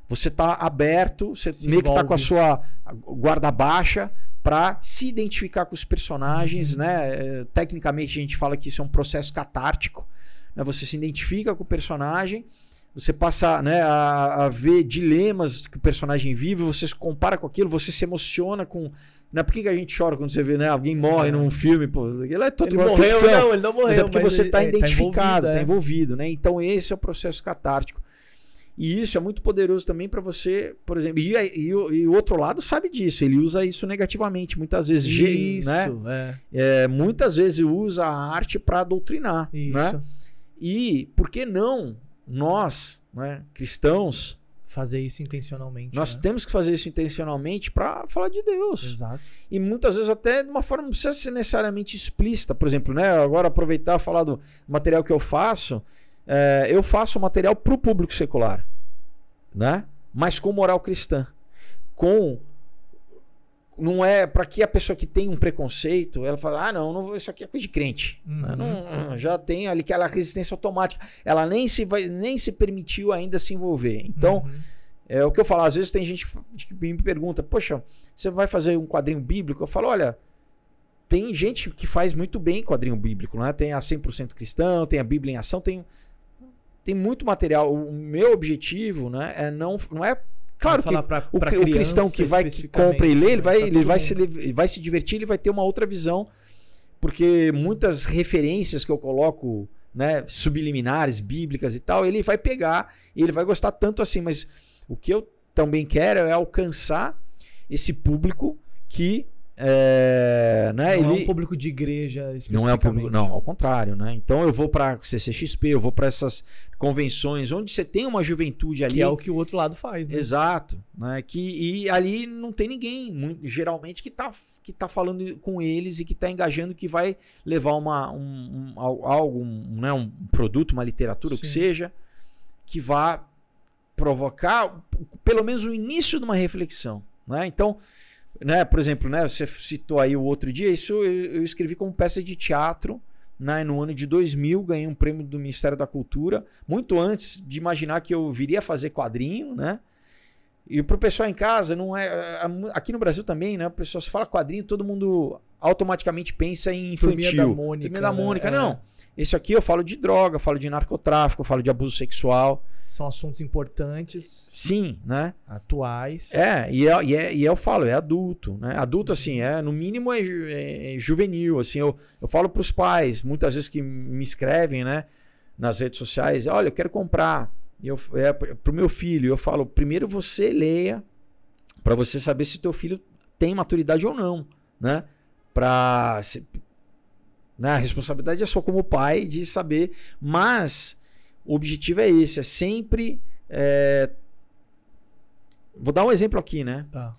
Você está aberto, você meio que está com a sua guarda baixa para se identificar com os personagens, né? Tecnicamente a gente fala que isso é um processo catártico, né? Você se identifica com o personagem, você passa, né, a ver dilemas que o personagem vive, você se compara com aquilo, você se emociona com... Né? Por que a gente chora quando você vê, né, alguém morre num filme? Pô, ele é todo uma ficção. Ele não morreu. Mas é porque você está identificado, está envolvido. Né? Então esse é o processo catártico. E isso é muito poderoso também para você, por exemplo. E o outro lado sabe disso, ele usa isso negativamente, muitas vezes. Isso, né? Muitas vezes usa a arte para doutrinar. Isso. Né? E por que não nós, né, cristãos, fazer isso intencionalmente? Nós temos que fazer isso intencionalmente para falar de Deus. Exato. E muitas vezes até de uma forma, não precisa ser necessariamente explícita. Por exemplo, né, agora aproveitar e falar do material que eu faço material para o público secular, né? Mas com moral cristã. Não é para que a pessoa que tem um preconceito, ela fala, não, isso aqui é coisa de crente. Já tem ali aquela resistência automática. Ela nem se permitiu ainda se envolver. Então, é o que eu falo. Às vezes tem gente que me pergunta, poxa, você vai fazer um quadrinho bíblico? Eu falo, olha, tem gente que faz muito bem quadrinho bíblico, né? Tem a 100% cristão, tem a Bíblia em ação, tem muito material. O meu objetivo, né, não é... Claro que o cristão que compra e lê, ele vai se divertir, ele vai ter uma outra visão, porque muitas referências que eu coloco, né, subliminares, bíblicas e tal, ele vai pegar e ele vai gostar tanto assim. Mas o que eu também quero é alcançar esse público que né, não é um público de igreja especificamente. Não é um público, não, ao contrário, né? Então eu vou para CCXP, eu vou para essas convenções onde você tem uma juventude ali, que é o que o outro lado faz, né? Exato, né? E ali não tem ninguém, geralmente, que tá falando com eles e que tá engajando, que vai levar um produto, uma literatura, o que seja, que vá provocar pelo menos o início de uma reflexão, né? Então, né, por exemplo, né, você citou aí o outro dia, isso eu escrevi como peça de teatro, né, no ano de 2000, ganhei um prêmio do Ministério da Cultura, muito antes de imaginar que eu viria a fazer quadrinho, né? E pro pessoal em casa, não é, aqui no Brasil também, né? O pessoal, se fala quadrinho, todo mundo automaticamente pensa em infantil. Turminha da Mônica. Turminha da Mônica, não. Esse aqui eu falo de droga, eu falo de narcotráfico, eu falo de abuso sexual. São assuntos importantes. Sim, né? Atuais. E eu falo, é adulto, né? Adulto, assim, no mínimo é juvenil, assim. Eu falo pros pais, muitas vezes que me escrevem, né? Nas redes sociais, olha, eu quero comprar. Pro meu filho, eu falo, primeiro você leia para você saber se teu filho tem maturidade ou não, né? A responsabilidade é só como pai de saber, mas o objetivo é esse, é sempre... Vou dar um exemplo aqui, né? Tá.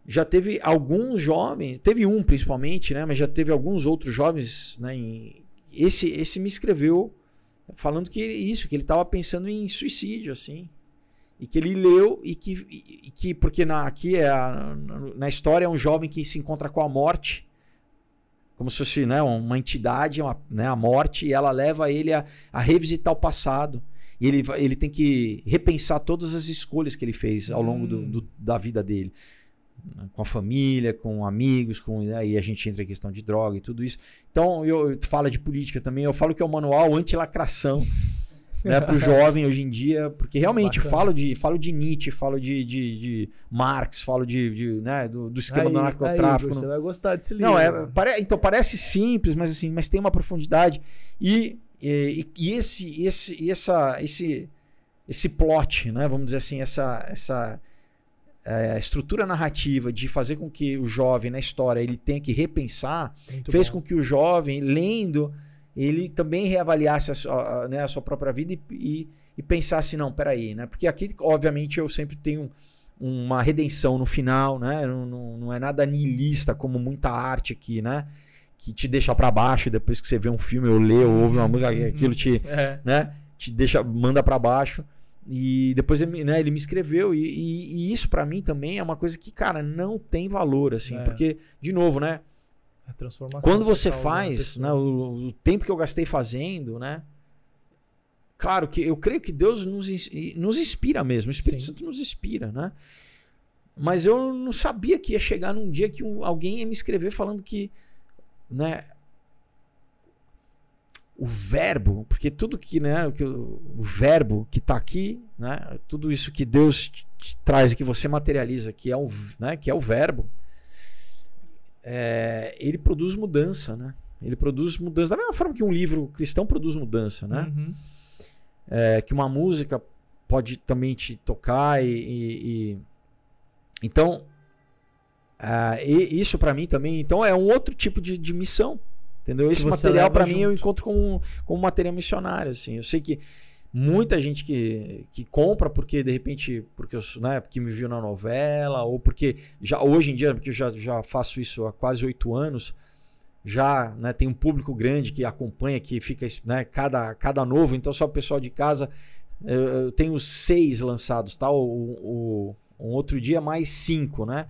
Já teve alguns jovens, teve um principalmente, né? Mas já teve alguns outros jovens, né? Esse me escreveu falando que ele estava pensando em suicídio, assim. E que ele leu e que porque aqui na história é um jovem que se encontra com a morte, como se fosse, né, uma entidade, né, a morte, e ela leva ele a revisitar o passado. E ele tem que repensar todas as escolhas que ele fez ao longo da vida dele. Com a família, com amigos, aí a gente entra em questão de droga e tudo isso. Então, eu falo de política também, eu falo que é um manual anti-lacração, né, para o jovem hoje em dia, porque realmente falo de Nietzsche, falo de Marx, falo né, do esquema do narcotráfico. Você vai gostar desse livro. Não, então parece simples, mas tem uma profundidade. E esse plot, né, vamos dizer assim, essa estrutura narrativa de fazer com que o jovem na história ele tenha que repensar, fez com que o jovem, lendo, ele também reavaliasse a sua própria vida e pensasse, não, peraí, né? Porque aqui, obviamente, eu sempre tenho uma redenção no final, né? Não é nada nihilista como muita arte aqui, né? Que te deixa para baixo depois que você vê um filme, ou lê, ou ouve uma música, aquilo né? Te manda para baixo. E depois ele me escreveu e isso para mim também é uma coisa que, cara, não tem valor, assim, porque, de novo, né? A transformação quando você faz, né, o tempo que eu gastei fazendo, né? Claro que eu creio que Deus nos inspira mesmo, o Espírito Santo nos inspira, né? Mas eu não sabia que ia chegar num dia que alguém ia me escrever falando que, né, o verbo, porque tudo que, né, o verbo que está aqui, né, tudo isso que Deus te traz e que você materializa, que é o verbo, ele produz mudança, né? Ele produz mudança da mesma forma que um livro cristão produz mudança, né? Que uma música pode também te tocar então isso para mim também, então é um outro tipo de missão. Entendeu? Esse material para mim eu encontro como material missionário, assim. Eu sei que muita gente que compra porque de repente porque me viu na novela, ou porque hoje em dia, porque eu já faço isso há quase 8 anos, já, né, tem um público grande que acompanha, que fica, né, cada novo, então só o pessoal de casa, eu tenho 6 lançados, tá? Um outro dia mais 5, né?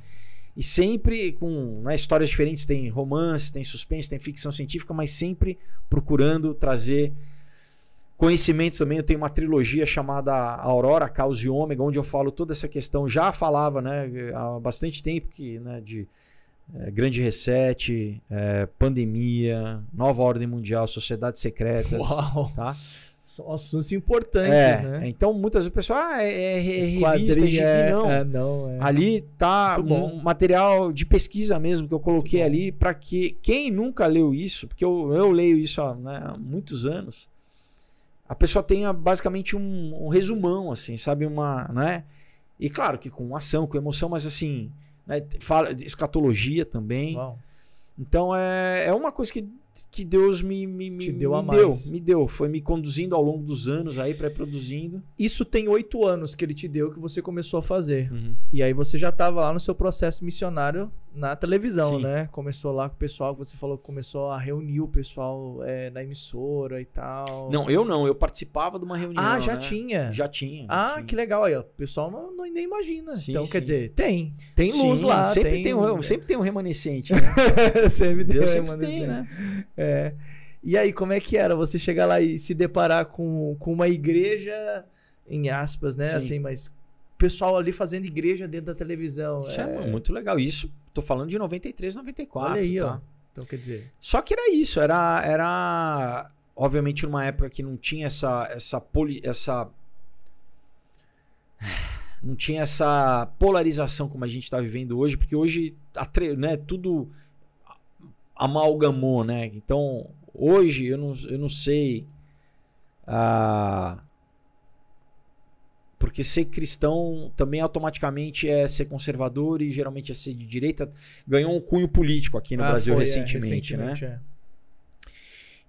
E sempre com, né, histórias diferentes, tem romance, tem suspense, tem ficção científica, mas sempre procurando trazer conhecimento também. Eu tenho uma trilogia chamada Aurora, Caos e Ômega, onde eu falo toda essa questão. Já falava, né, há bastante tempo né, de Grande Reset, pandemia, Nova Ordem Mundial, Sociedades Secretas. Uau! Tá? São assuntos importantes, né? Então, muitas vezes o pessoal, revista, não. Ali tá um material de pesquisa mesmo que eu coloquei ali para que quem nunca leu isso, porque eu leio isso há muitos anos, a pessoa tenha basicamente um resumão, assim, sabe? Né? E claro que com ação, com emoção, mas assim, né? Fala de escatologia também. Uau. Então, é uma coisa que Deus me deu, foi me conduzindo ao longo dos anos aí para ir produzindo. Isso tem 8 anos que ele te deu, que você começou a fazer. E aí você já estava lá no seu processo missionário na televisão, né? Começou lá com o pessoal, que você falou que começou a reunir o pessoal na emissora e tal. Não, eu participava de uma reunião. Ah, já né? tinha? Já tinha. Que legal aí, ó. O pessoal não nem imagina. Sim, então, quer dizer, tem luz lá. Sempre tem um remanescente, né? Sempre tem Deus um sempre remanescente. tem, né? E aí, como é que era você chegar lá e se deparar com uma igreja, em aspas, né? Sim. Assim, mas pessoal ali fazendo igreja dentro da televisão. Isso é muito legal. Isso, tô falando de 93, 94. Olha aí, tá? ó. Então, quer dizer... Só que era isso, era obviamente numa época que não tinha não tinha essa polarização como a gente está vivendo hoje, porque hoje né, tudo amalgamou, né? Então, hoje eu não sei, porque ser cristão também automaticamente é ser conservador e geralmente é ser de direita. Ganhou um cunho político aqui no Brasil recentemente, né? É.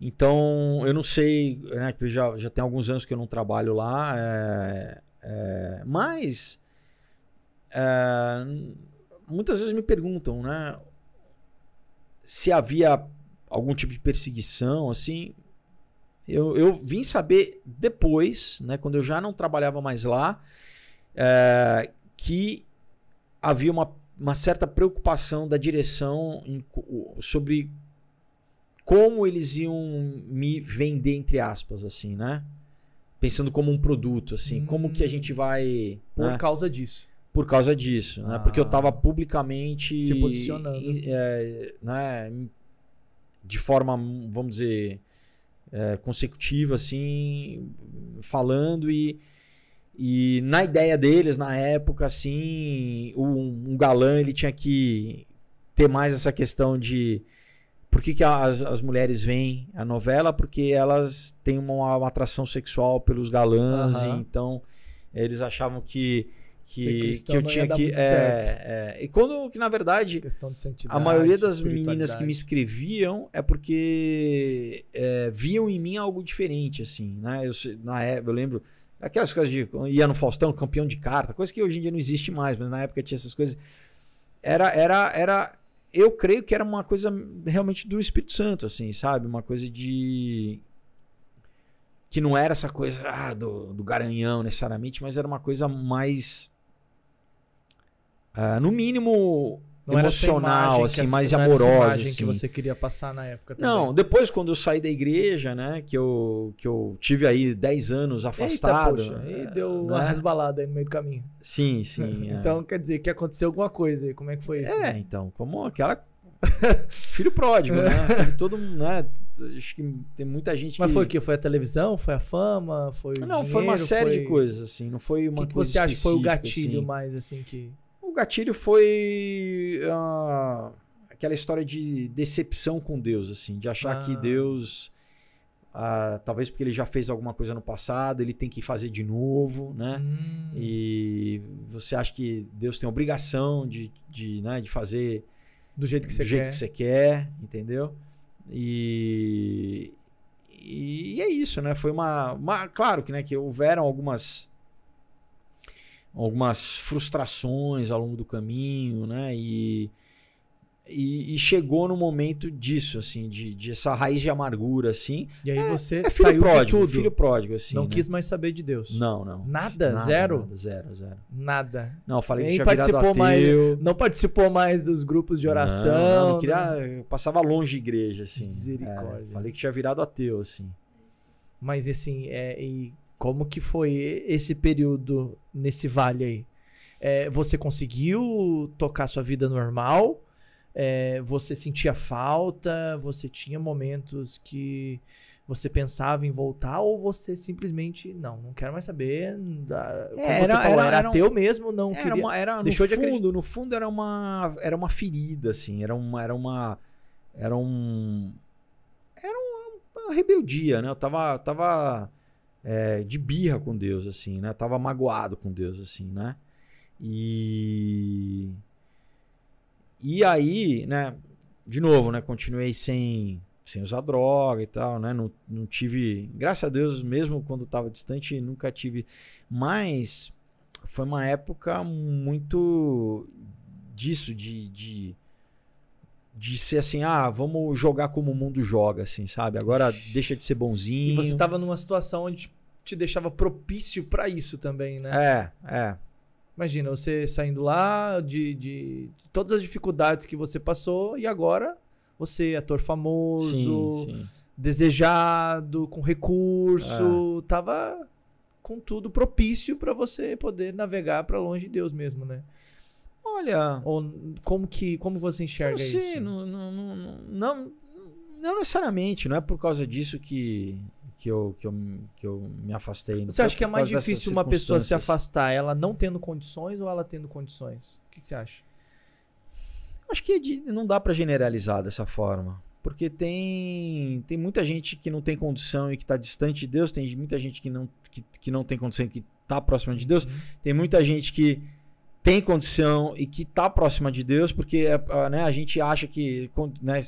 Então, eu não sei, né? Que já tem alguns anos que eu não trabalho lá, mas muitas vezes me perguntam, né? Se havia algum tipo de perseguição, assim. Eu vim saber depois, né, quando eu já não trabalhava mais lá, que havia uma certa preocupação da direção sobre como eles iam me vender, entre aspas, assim, né? Pensando como um produto, assim, como que a gente vai... Por causa disso. Por causa disso, né? Porque eu estava publicamente... Se posicionando. Né, de forma, vamos dizer... consecutiva, assim, falando e na ideia deles, na época, assim, um galã, ele tinha que ter mais essa questão de por que as mulheres veem a novela, porque elas têm uma atração sexual pelos galãs, e então eles achavam que eu tinha que... E quando, que na verdade, questão de santidade, a maioria das meninas que me escreviam é porque viam em mim algo diferente, assim, né? Na época, eu lembro, aquelas coisas de... Ia no Faustão, campeão de carta, coisa que hoje em dia não existe mais, mas na época tinha essas coisas. Eu creio que era uma coisa realmente do Espírito Santo, assim, sabe? Uma coisa de... Que não era essa coisa do garanhão, necessariamente, mas era uma coisa mais... no mínimo não emocional, assim, mais amorosa, assim, que você queria passar na época também. Não, depois quando eu saí da igreja, né, que eu tive aí 10 anos afastado. Eita, poxa, e deu uma resbalada aí no meio do caminho. Sim. Então, quer dizer que aconteceu alguma coisa aí, como é que foi isso? Então, como aquela... Filho pródigo, né? Todo mundo, né? Acho que tem muita gente Mas foi o quê? Foi a televisão? Foi a fama? Foi o dinheiro? Foi uma série de coisas, assim. Não foi uma coisa você acha que foi o gatilho assim. mais, assim, que... O gatilho foi aquela história de decepção com Deus, assim. De achar que Deus... talvez porque ele já fez alguma coisa no passado, ele tem que fazer de novo, né? E você acha que Deus tem a obrigação de fazer... Do jeito que você quer, entendeu? E é isso, né? Foi claro que, né, que houveram algumas frustrações ao longo do caminho, né? E chegou no momento disso, assim, de essa raiz de amargura, assim. E aí você saiu pródigo, de tudo. Filho pródigo, assim. Não, né? Quis mais saber de Deus. Não. Nada? Zero? Zero. Nada. Não, falei que tinha virado ateu. Não participou mais dos grupos de oração. Não queria... Eu passava longe de igreja, assim. Misericórdia. Falei que tinha virado ateu, assim. Mas, assim, e como que foi esse período nesse vale aí? Você conseguiu tocar sua vida normal? Você sentia falta? Você tinha momentos que você pensava em voltar? Ou você simplesmente, não quero mais saber? Como você falou, era ateu mesmo? Não queria... Deixou de acreditar. No fundo era uma ferida, assim. Era uma rebeldia, né? Eu tava de birra com Deus, assim, né? Tava magoado com Deus, assim, né? E aí, né, de novo, né, continuei sem usar droga e tal, né, não tive, graças a Deus, mesmo quando estava distante, nunca tive, mas foi uma época muito disso, de ser assim, vamos jogar como o mundo joga, assim, sabe, agora deixa de ser bonzinho. E você estava numa situação onde te deixava propício para isso também, né? Imagina, você saindo lá de todas as dificuldades que você passou e agora você, ator famoso, sim. desejado, com recurso, tava com tudo propício para você poder navegar para longe de Deus mesmo, né? Olha, ou como você enxerga não sei, isso? Não necessariamente, não é por causa disso que eu me afastei. Você acha que é mais difícil uma pessoa se afastar, ela não tendo condições ou ela tendo condições? O que você acha? Acho que não dá para generalizar dessa forma. Porque tem muita gente que não tem condição e que está distante de Deus, tem muita gente que não tem condição e que está próxima de Deus, tem muita gente que tem condição e que está próxima de Deus, porque né, a gente acha que, né,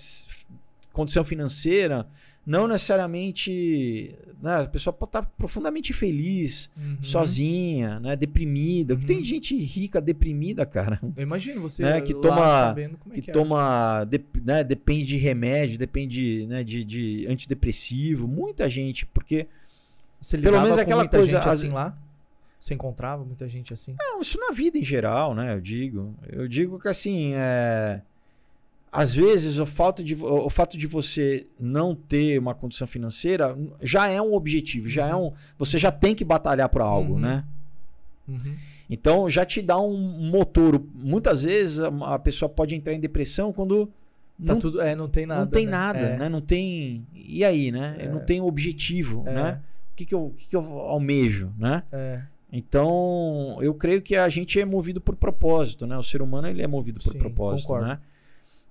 condição financeira não necessariamente, né, a pessoa pode estar profundamente infeliz, sozinha, né, deprimida. Porque tem gente rica deprimida, cara. Eu imagino você, né, que né, depende de remédio, depende, né, de antidepressivo, muita gente, porque você pelo menos aquela coisa assim lá. Você encontrava muita gente assim? Não, isso na vida em geral, né? Eu digo que assim, às vezes o fato de você não ter uma condição financeira já é um objetivo, você já tem que batalhar por algo, né? Então já te dá um motor. Muitas vezes a pessoa pode entrar em depressão quando não tem nada. Não tem nada, né? Não tem. E aí, né? Eu não tenho objetivo, né? O que eu almejo, né? Então, eu creio que a gente é movido por propósito, né? O ser humano ele é movido por propósito, concordo. Né?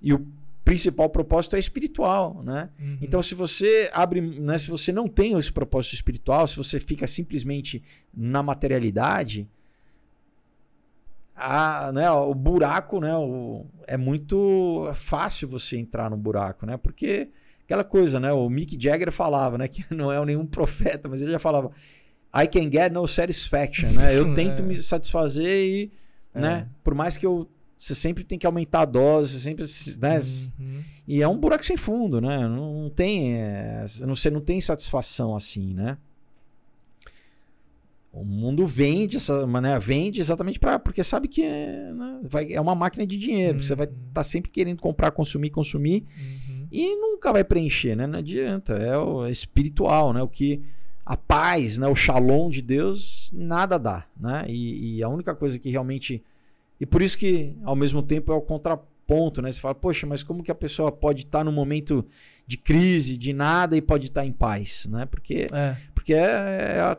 E o principal propósito é espiritual, né? Então, se você abre, né? Se você não tem esse propósito espiritual, se você fica simplesmente na materialidade, né? O buraco, né? É muito fácil você entrar no buraco, né? Porque aquela coisa, né? O Mick Jagger falava, né? Que não é nenhum profeta, mas ele já falava: I can get no satisfaction, né? Eu tento me satisfazer e, né? Por mais que você sempre tem que aumentar a dose, sempre, né? E é um buraco sem fundo, né? Não tem, você não tem satisfação assim, né? O mundo vende vende exatamente porque sabe que é uma máquina de dinheiro. Você vai estar sempre querendo comprar, consumir e nunca vai preencher, né? Não adianta. É o espiritual, né? A paz, né, o shalom de Deus, nada dá, né? E a única coisa que realmente... E por isso que, ao mesmo tempo, é o contraponto, né? Você fala, poxa, mas como que a pessoa pode estar num momento de crise, de nada, e pode estar em paz, né? Porque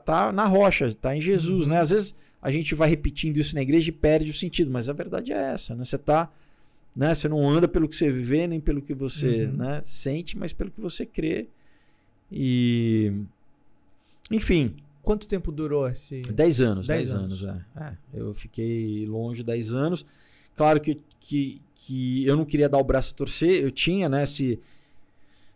tá na rocha, tá em Jesus, né? Às vezes a gente vai repetindo isso na igreja e perde o sentido, mas a verdade é essa, né? Você tá... Né? Você não anda pelo que você vê, nem pelo que você né, sente, mas pelo que você crê. E... Enfim. Quanto tempo durou esse... 10 anos. 10 anos. Eu fiquei longe 10 anos. Claro que eu não queria dar o braço a torcer. Eu tinha, né?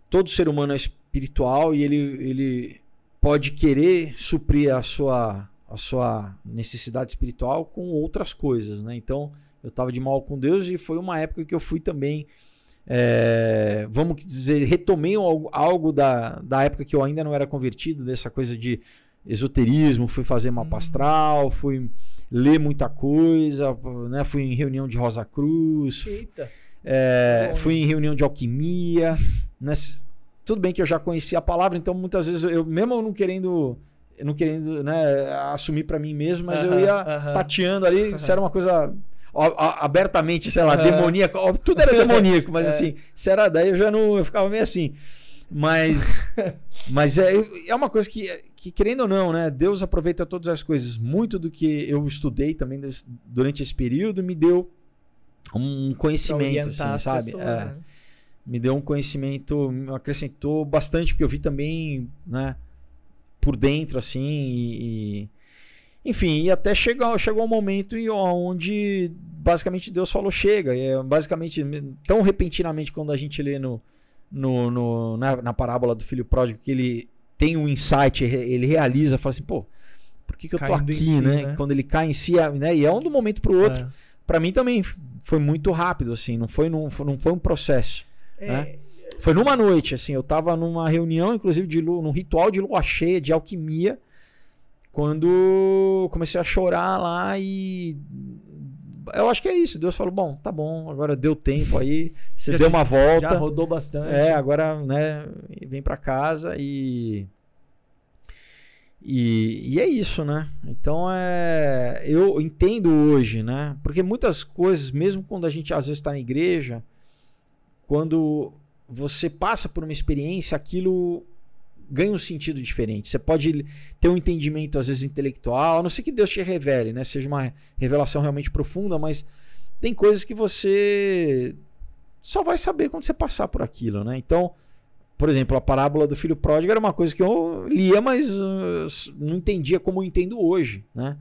Todo ser humano é espiritual e ele pode querer suprir a sua necessidade espiritual com outras coisas, né? Então, eu estava de mal com Deus e foi uma época que eu fui também... vamos dizer, retomei algo da época que eu ainda não era convertido, dessa coisa de esoterismo, fui fazer mapa astral, fui ler muita coisa, né? Fui em reunião de Rosa Cruz, fui em reunião de alquimia, né? Tudo bem que eu já conhecia a palavra, então muitas vezes eu mesmo não querendo né, assumir para mim mesmo, mas eu ia tateando ali, se era uma coisa abertamente, sei lá, demoníaco, tudo era demoníaco, mas assim, se era daí eu ficava meio assim. Mas é uma coisa que, querendo ou não, né, Deus aproveita todas as coisas. Muito do que eu estudei também durante esse período me deu um conhecimento, assim, sabe? Né? Me deu um conhecimento, me acrescentou bastante, porque eu vi também, né, por dentro, assim, enfim, e até chegou um momento onde basicamente Deus falou, chega. E basicamente, tão repentinamente, quando a gente lê na parábola do filho pródigo, que ele tem um insight, ele realiza, fala assim, pô, por que eu tô aqui, né? Quando ele cai em si, né? E é um momento pro outro. Para mim também foi muito rápido, assim, não foi um processo. Né? Foi numa noite, assim, eu tava numa reunião, inclusive, num ritual de lua cheia, de alquimia, quando comecei a chorar lá e eu acho que é isso. Deus falou, bom, tá bom, agora deu tempo aí, você deu uma volta. Já rodou bastante. Agora, né, vem pra casa e é isso, né? Então, eu entendo hoje, né? Porque muitas coisas, mesmo quando a gente às vezes está na igreja, quando você passa por uma experiência, aquilo ganha um sentido diferente. Você pode ter um entendimento, às vezes, intelectual, a não ser que Deus te revele, né? Seja uma revelação realmente profunda, mas tem coisas que você só vai saber quando você passar por aquilo, né? Então, por exemplo, a parábola do filho pródigo era uma coisa que eu lia, mas não entendia como eu entendo hoje, né?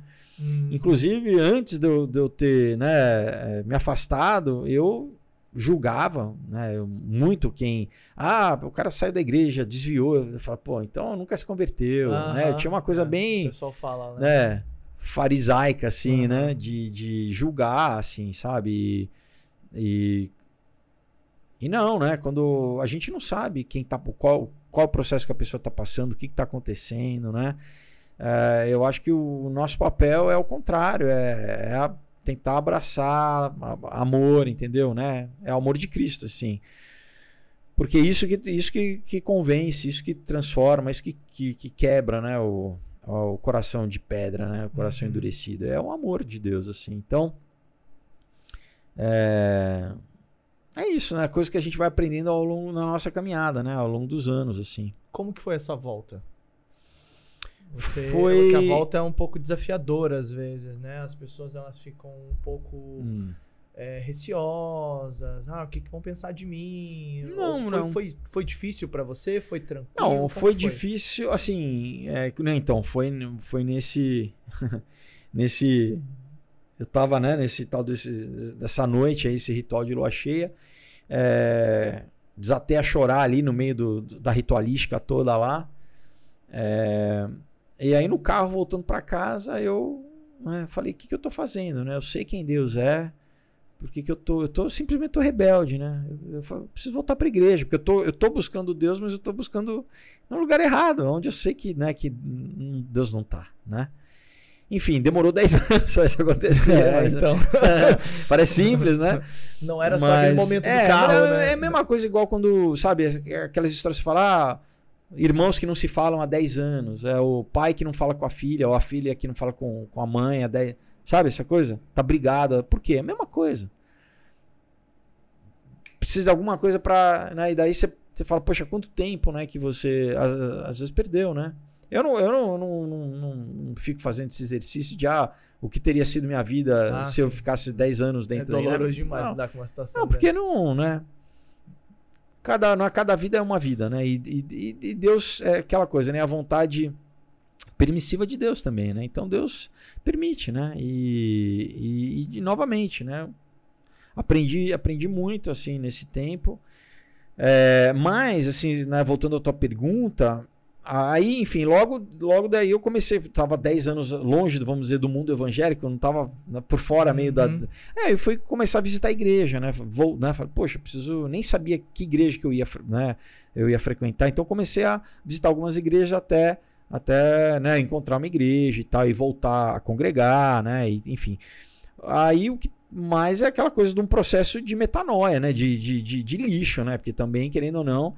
Inclusive, antes de eu ter, né, me afastado, eu julgava, né, muito quem... o cara saiu da igreja, desviou. Eu falava, pô, então nunca se converteu, né? Eu tinha uma coisa bem... O pessoal fala, né? Farisaica, assim, né? De julgar, assim, sabe? E não, né? Quando a gente não sabe qual o processo que a pessoa está passando, o que está acontecendo, né? Eu acho que o nosso papel é o contrário, tentar abraçar amor, entendeu? Né? É o amor de Cristo, assim. Porque isso que convence, isso que transforma, isso que quebra, né? O coração de pedra, né? O coração endurecido. É o amor de Deus, assim. Então, é isso, né? Coisa que a gente vai aprendendo ao longo da nossa caminhada, né? Ao longo dos anos, assim. Como que foi essa volta? Porque a volta é um pouco desafiadora às vezes, né? As pessoas elas ficam um pouco receosas. O que vão pensar de mim? Não. Foi difícil pra você? Foi tranquilo? Não, foi difícil, assim... então, foi nesse... Eu tava, né, nesse tal dessa noite aí, esse ritual de lua cheia. Desatei a chorar ali no meio da ritualística toda lá. E aí no carro, voltando para casa, eu falei, o que eu tô fazendo, né? Eu sei quem Deus é, por que eu simplesmente tô rebelde, né? Eu preciso voltar para a igreja, porque eu tô buscando Deus, mas eu tô buscando no lugar errado, onde eu sei que, né, que Deus não tá, né? Enfim, demorou 10 anos pra isso acontecer. Mas, então. Parece simples, né? Não era só aquele momento do carro, né? É a mesma coisa igual quando, sabe, aquelas histórias que você fala, irmãos que não se falam há 10 anos, o pai que não fala com a filha, ou a filha que não fala com a mãe há 10... Sabe essa coisa? Tá brigada. Por quê? É a mesma coisa. Precisa de alguma coisa pra... Né? E daí você fala, poxa, quanto tempo, né, que você às vezes perdeu, né? Eu não fico fazendo esse exercício de o que teria sido minha vida se eu ficasse 10 anos dentro da... É doloroso demais lidar com uma situação. Não, porque não, né? Cada vida é uma vida, né? E Deus é aquela coisa, né? A vontade permissiva de Deus também, né? Então Deus permite, né? E novamente, né? Aprendi muito, assim, nesse tempo. Mas, assim, né? Voltando à tua pergunta... Aí, enfim, logo daí eu comecei, estava 10 anos longe, vamos dizer, do mundo evangélico, eu não estava por fora meio da... eu fui começar a visitar a igreja, né? Falei, poxa, nem sabia que igreja que eu ia frequentar, então comecei a visitar algumas igrejas até né, encontrar uma igreja e tal, e voltar a congregar, né? Enfim. Aí o que mais é aquela coisa de um processo de metanoia, né? De lixo, né? Porque também, querendo ou não,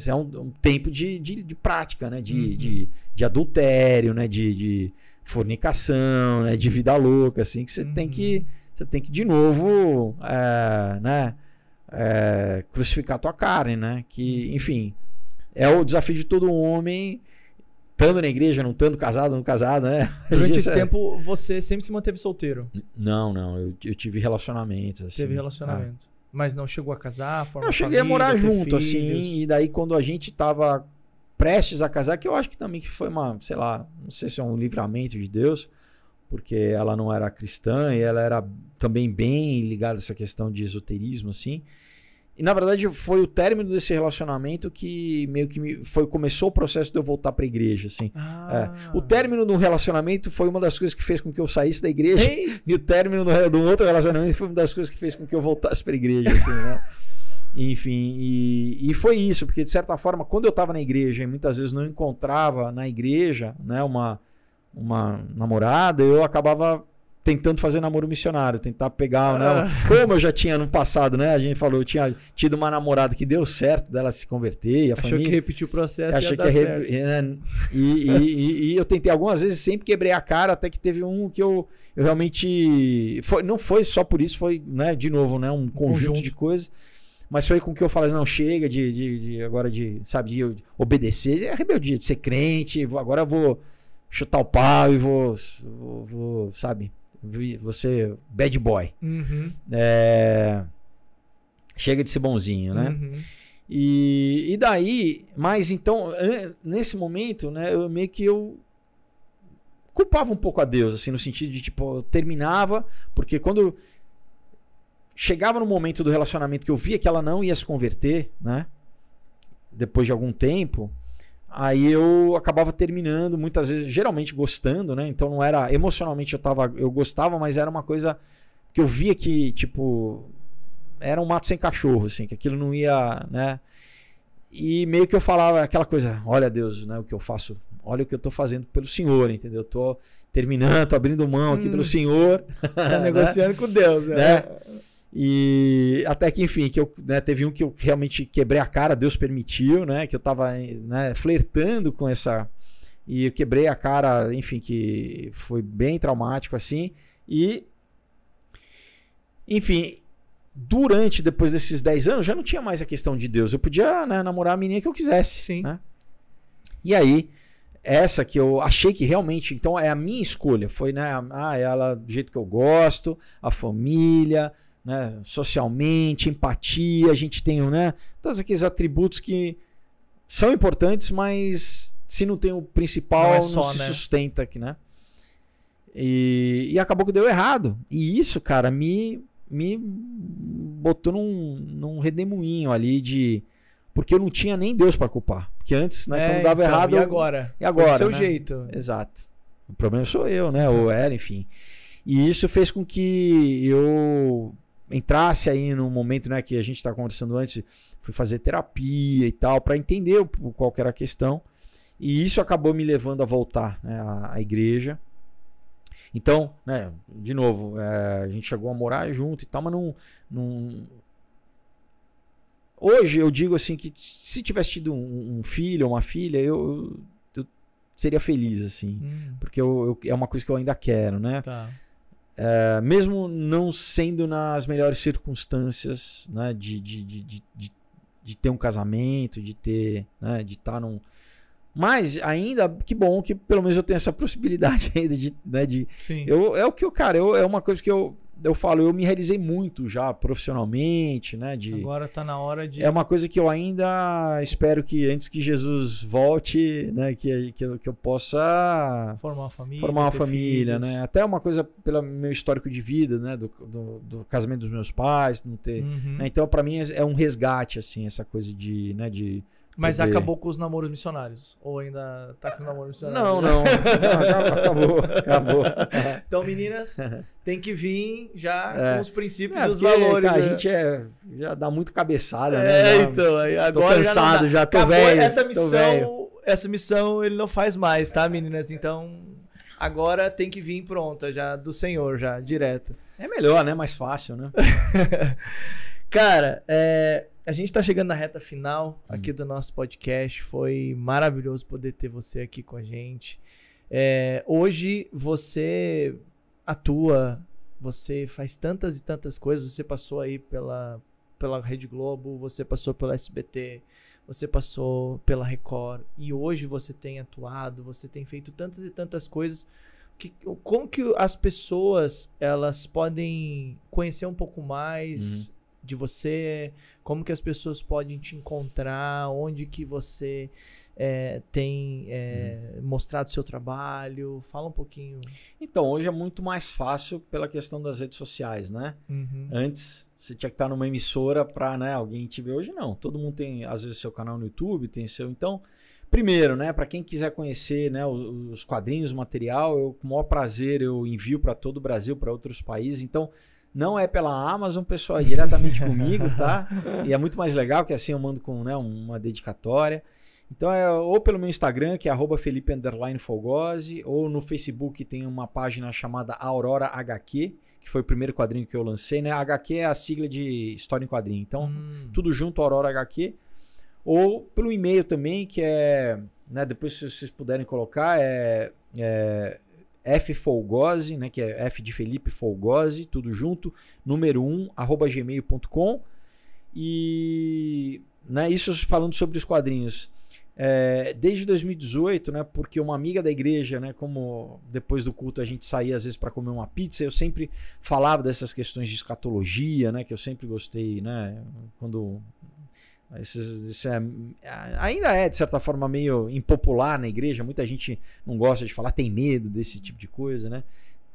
é um tempo de prática, né? De adultério, né? De fornicação, né? De vida louca, assim, que você tem que de novo crucificar a tua carne, né? Que, enfim, é o desafio de todo homem, estando na igreja, não estando casado, não casado, né? Durante esse tempo, você sempre se manteve solteiro? Não. Eu tive relacionamentos, assim. Teve relacionamento. Mas não chegou a casar? Eu cheguei a morar junto, assim, e daí quando a gente tava prestes a casar, que eu acho que também que foi sei lá, não sei se é um livramento de Deus, porque ela não era cristã e ela era também bem ligada a essa questão de esoterismo, assim. E na verdade foi o término desse relacionamento que meio que começou o processo de eu voltar para a igreja, assim. O término do relacionamento foi uma das coisas que fez com que eu saísse da igreja. E o término do outro relacionamento foi uma das coisas que fez com que eu voltasse para a igreja, assim, né? Enfim, e foi isso, porque de certa forma, quando eu estava na igreja e muitas vezes não encontrava na igreja, né, uma namorada, eu acabava tentando fazer namoro missionário, tentar pegar, né? Como eu já tinha no passado, né? A gente falou, eu tinha tido uma namorada que deu certo dela se converter, e a Achou família... que repetiu o processo Achei que e eu tentei algumas vezes, sempre quebrei a cara, até que teve um que eu realmente... não foi só por isso, foi, né, de novo, né, um conjunto de coisas, mas foi com que eu falei, não, chega agora de obedecer, é rebeldia, de ser crente, agora eu vou chutar o pau e vou sabe... Você bad boy. Chega de ser bonzinho, né? E daí, mas então, nesse momento, né, eu meio que eu culpava um pouco a Deus, assim, no sentido de, tipo, eu terminava, porque quando chegava no momento do relacionamento que eu via que ela não ia se converter, né? Depois de algum tempo, aí eu acabava terminando, muitas vezes, geralmente gostando, né? Então não era, emocionalmente eu gostava, mas era uma coisa que eu via que, tipo, era um mato sem cachorro, assim, que aquilo não ia, né? E meio que eu falava aquela coisa, olha Deus, né, o que eu faço, olha o que eu tô fazendo pelo Senhor, entendeu? Eu tô terminando, tô abrindo mão aqui pelo Senhor. Tá negociando com Deus, né? E até que, enfim, que eu, né, teve um que eu realmente quebrei a cara, Deus permitiu, né? Que eu tava, né, flertando com essa... E eu quebrei a cara, enfim, que foi bem traumático, assim. E, enfim, depois desses 10 anos, já não tinha mais a questão de Deus. Eu podia, né, namorar a menina que eu quisesse. Sim. Né? E aí, essa que eu achei que realmente, então é a minha escolha. Foi, né, ela do jeito que eu gosto, a família... Né, socialmente, empatia, a gente tem, né, todos aqueles atributos que são importantes, mas se não tem o principal, não se sustenta aqui, né? E acabou que deu errado. E isso, cara, me botou num redemoinho ali porque eu não tinha nem Deus para culpar. Porque antes, né, quando dava errado... E agora? E agora, do seu né? jeito. Exato. O problema sou eu, né? Ou era, enfim. E isso fez com que eu entrasse aí no momento, né, que a gente estava conversando antes, fui fazer terapia e tal, para entender qual que era a questão. E isso acabou me levando a voltar, né, à igreja. Então, né, de novo, a gente chegou a morar junto e tal, mas não... Hoje eu digo assim que se tivesse tido um filho ou uma filha, eu seria feliz, assim. Porque é uma coisa que eu ainda quero, né? Tá. Mesmo não sendo nas melhores circunstâncias, né, de ter um casamento, de ter, né, de estar num... Mas ainda, que bom que pelo menos eu tenho essa possibilidade ainda de Sim. É o que cara, é uma coisa que eu falo, eu me realizei muito já profissionalmente, né? Agora tá na hora de... É uma coisa que eu ainda espero que antes que Jesus volte, né? Que eu possa formar uma família, filhos. né? Até uma coisa pelo meu histórico de vida, né? Do casamento dos meus pais, não ter... Né? Então, para mim, é um resgate, assim, essa coisa de... Né, Mas acabou com os namoros missionários? Ou ainda tá com os namoros missionários? Não, acabou. Então, meninas, tem que vir já com os princípios e os porque, valores. Cara, né? a gente já dá muito cabeçada, né? Então, agora tô cansado, já tô acabou velho. Essa missão ele não faz mais, tá, meninas? Então, agora tem que vir pronta já, do Senhor, já, direto. É melhor, né? Mais fácil, né? Cara, a gente tá chegando na reta final aqui do nosso podcast. Foi maravilhoso poder ter você aqui com a gente. Hoje você atua, você faz tantas e tantas coisas. Você passou aí pela Rede Globo, você passou pela SBT, você passou pela Record. E hoje você tem atuado, você tem feito tantas e tantas coisas. Como que as pessoas elas podem conhecer um pouco mais de você? Como que as pessoas podem te encontrar? Onde que você tem mostrado seu trabalho? Fala um pouquinho. Então, hoje é muito mais fácil pela questão das redes sociais, né? Antes, você tinha que estar numa emissora para, né, alguém te ver. Hoje não. Todo mundo tem, às vezes, seu canal no YouTube, tem seu... Então, primeiro, né, para quem quiser conhecer, né, os quadrinhos, o material, com o maior prazer eu envio para todo o Brasil, para outros países. Então, não é pela Amazon, pessoal, é diretamente comigo, tá? E é muito mais legal, que assim eu mando com, né, uma dedicatória. Então ou pelo meu Instagram, que é @Felipe_Fogozzi, ou no Facebook tem uma página chamada Aurora HQ, que foi o primeiro quadrinho que eu lancei, né? HQ é a sigla de história em quadrinho. Então, tudo junto, Aurora HQ. Ou pelo e-mail também, que é, né, depois se vocês puderem colocar, ffolgozzi, né, que é F de Felipe Fogozzi, tudo junto, número 1, @gmail.com. E, né, isso falando sobre os quadrinhos. Desde 2018, né, porque uma amiga da igreja, né, como depois do culto a gente saía às vezes para comer uma pizza, eu sempre falava dessas questões de escatologia, né, que eu sempre gostei, né, quando isso ainda é de certa forma meio impopular na igreja, muita gente não gosta de falar, tem medo desse tipo de coisa, né,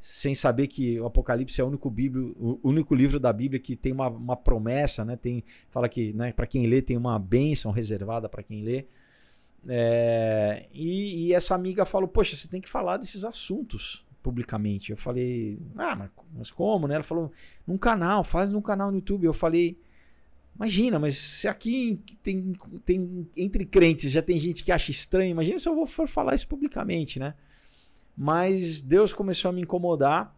sem saber que o Apocalipse é o único livro da Bíblia que tem uma promessa, né, fala que, né, para quem lê tem uma bênção reservada para quem lê. E essa amiga falou, poxa, você tem que falar desses assuntos publicamente. Eu falei, mas como, né? Ela falou, faz num canal no YouTube. Eu falei, imagina, mas se aqui tem entre crentes já tem gente que acha estranho, imagina se eu for falar isso publicamente, né? Mas Deus começou a me incomodar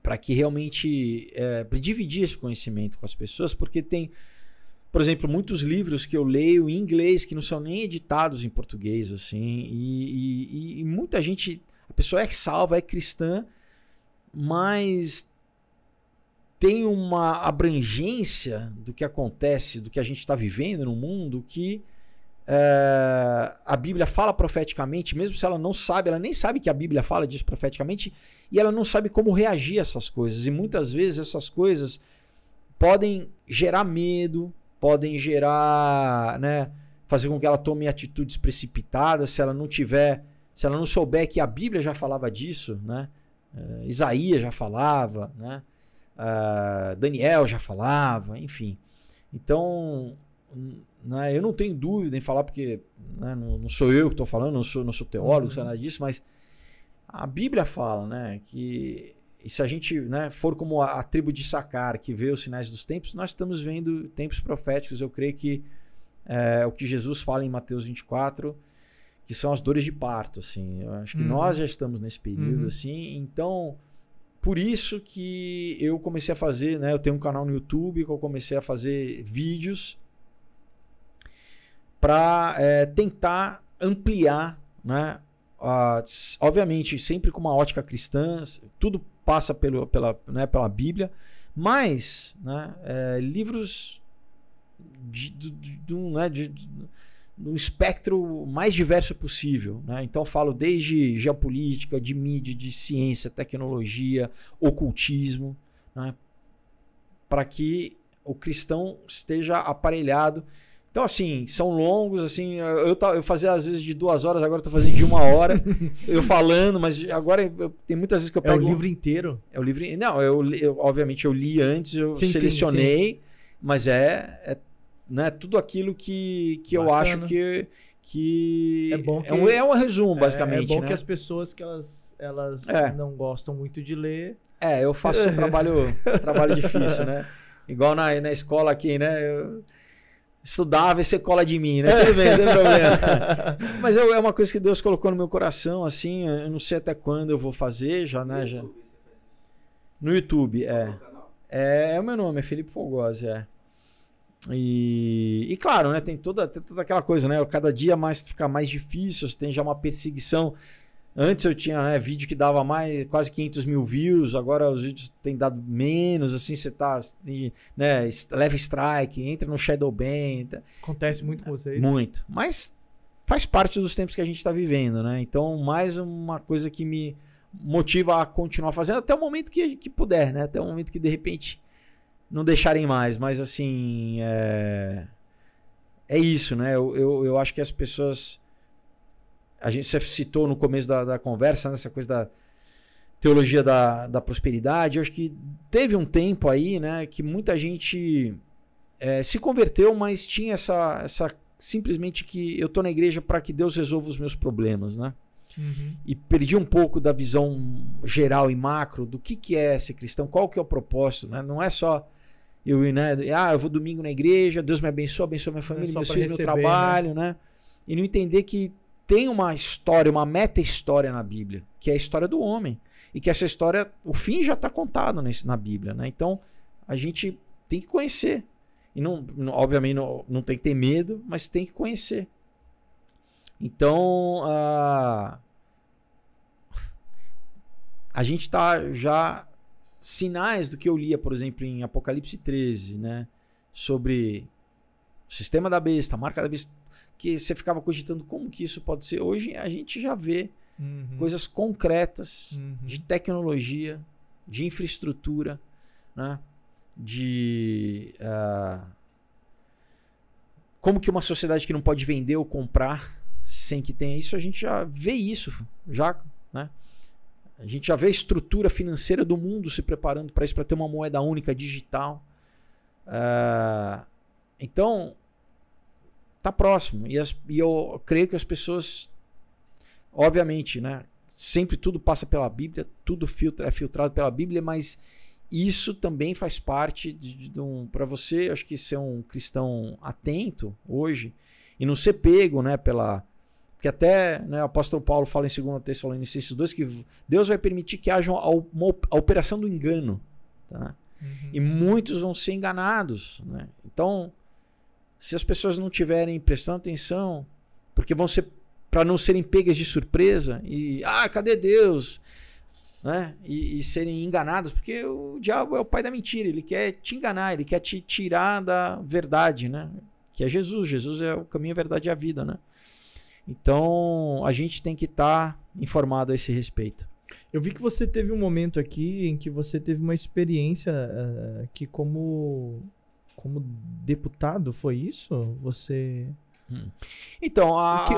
para que realmente dividir esse conhecimento com as pessoas, porque tem, por exemplo, muitos livros que eu leio em inglês que não são nem editados em português, assim, e muita gente, a pessoa é salva, é cristã, mas tem uma abrangência do que acontece, do que a gente está vivendo no mundo, que a Bíblia fala profeticamente, mesmo se ela não sabe, ela nem sabe que a Bíblia fala disso profeticamente, e ela não sabe como reagir a essas coisas, e muitas vezes essas coisas podem gerar medo, podem gerar, né, fazer com que ela tome atitudes precipitadas, se ela não souber que a Bíblia já falava disso, né? Isaías já falava, né? Daniel já falava, enfim. Então, né, eu não tenho dúvida em falar, porque, né, não sou eu que estou falando, não sou teólogo, não sei nada disso, mas a Bíblia fala, né, que e se a gente, né, for como a tribo de Issacar, que vê os sinais dos tempos, nós estamos vendo tempos proféticos. Eu creio que o que Jesus fala em Mateus 24, que são as dores de parto, assim. Eu acho que nós já estamos nesse período, assim. Então, por isso que eu comecei a fazer, né, eu tenho um canal no YouTube que eu comecei a fazer vídeos para tentar ampliar, né, obviamente sempre com uma ótica cristã, tudo passa pela Bíblia, mas, né, livros do espectro mais diverso possível, né? Então eu falo desde geopolítica, de mídia, de ciência, tecnologia, ocultismo, né, para que o cristão esteja aparelhado. Então, assim, são longos, assim, eu fazia às vezes de 2 horas, agora eu tô fazendo de 1 hora, eu falando, mas agora tem muitas vezes que eu pego... É o livro inteiro? É o livro... Não, obviamente eu li antes, eu selecionei, mas né, tudo aquilo que eu acho que é bom que é um resumo, basicamente. É bom, né? que as pessoas que elas não gostam muito de ler... eu faço um trabalho difícil, né? Igual na escola aqui, né? Eu estudava e você cola de mim, né? Tudo bem, não tem problema. Mas é uma coisa que Deus colocou no meu coração, assim, eu não sei até quando eu vou fazer, já, né? No YouTube, é o meu nome, é Felipe Fogozzi, E claro, né? Tem toda aquela coisa, né? Cada dia fica mais difícil, você tem já uma perseguição. Antes eu tinha, né, vídeo que dava quase 500 mil views, agora os vídeos têm dado menos, assim, você né, leva strike, entra no Shadowban. Acontece muito com vocês? Muito, mas faz parte dos tempos que a gente está vivendo, né? Então, mais uma coisa que me motiva a continuar fazendo até o momento que puder, né? Até o momento que, de repente, não deixarem mais, mas assim, é isso, né? Eu acho que as pessoas... A gente citou no começo da conversa, né, essa coisa da teologia da prosperidade. Eu acho que teve um tempo aí, né, que muita gente se converteu, mas tinha essa simplesmente que eu tô na igreja para que Deus resolva os meus problemas, né? E perdi um pouco da visão geral e macro do que é ser cristão, qual que é o propósito, né? Não é só eu vou domingo na igreja, Deus me abençoa minha família, meus filhos, meu trabalho, né? e não entender que tem uma história, uma meta-história na Bíblia, que é a história do homem. E que essa história, o fim já está contado na Bíblia, né? Então, a gente tem que conhecer. E obviamente não tem que ter medo, mas tem que conhecer. Então, a gente está já sinais do que eu lia, por exemplo, em Apocalipse 13, né? Sobre o sistema da besta, a marca da besta, que você ficava cogitando como que isso pode ser. Hoje a gente já vê coisas concretas de tecnologia, de infraestrutura, né? De como que uma sociedade que não pode vender ou comprar sem que tenha isso, a gente já vê isso, né? A gente já vê a estrutura financeira do mundo se preparando para isso, para ter uma moeda única digital. Então, tá próximo. E eu creio que as pessoas, obviamente, né? Sempre tudo passa pela Bíblia, tudo é filtrado pela Bíblia, mas isso também faz parte para você, acho que ser um cristão atento hoje e não ser pego, né, porque até, né, o apóstolo Paulo fala em 2 Tessalonicenses 2 que Deus vai permitir que haja a operação do engano, tá? E muitos vão ser enganados, né? Então, se as pessoas não estiverem prestando atenção, porque vão ser para não serem pegas de surpresa e cadê Deus? Né? E serem enganados, porque o diabo é o pai da mentira, ele quer te enganar, ele quer te tirar da verdade, né? Que é Jesus. Jesus é o caminho, a verdade e a vida, né? Então a gente tem que estar informado a esse respeito. Eu vi que você teve um momento aqui em que você teve uma experiência que como deputado, foi isso? Você... Então,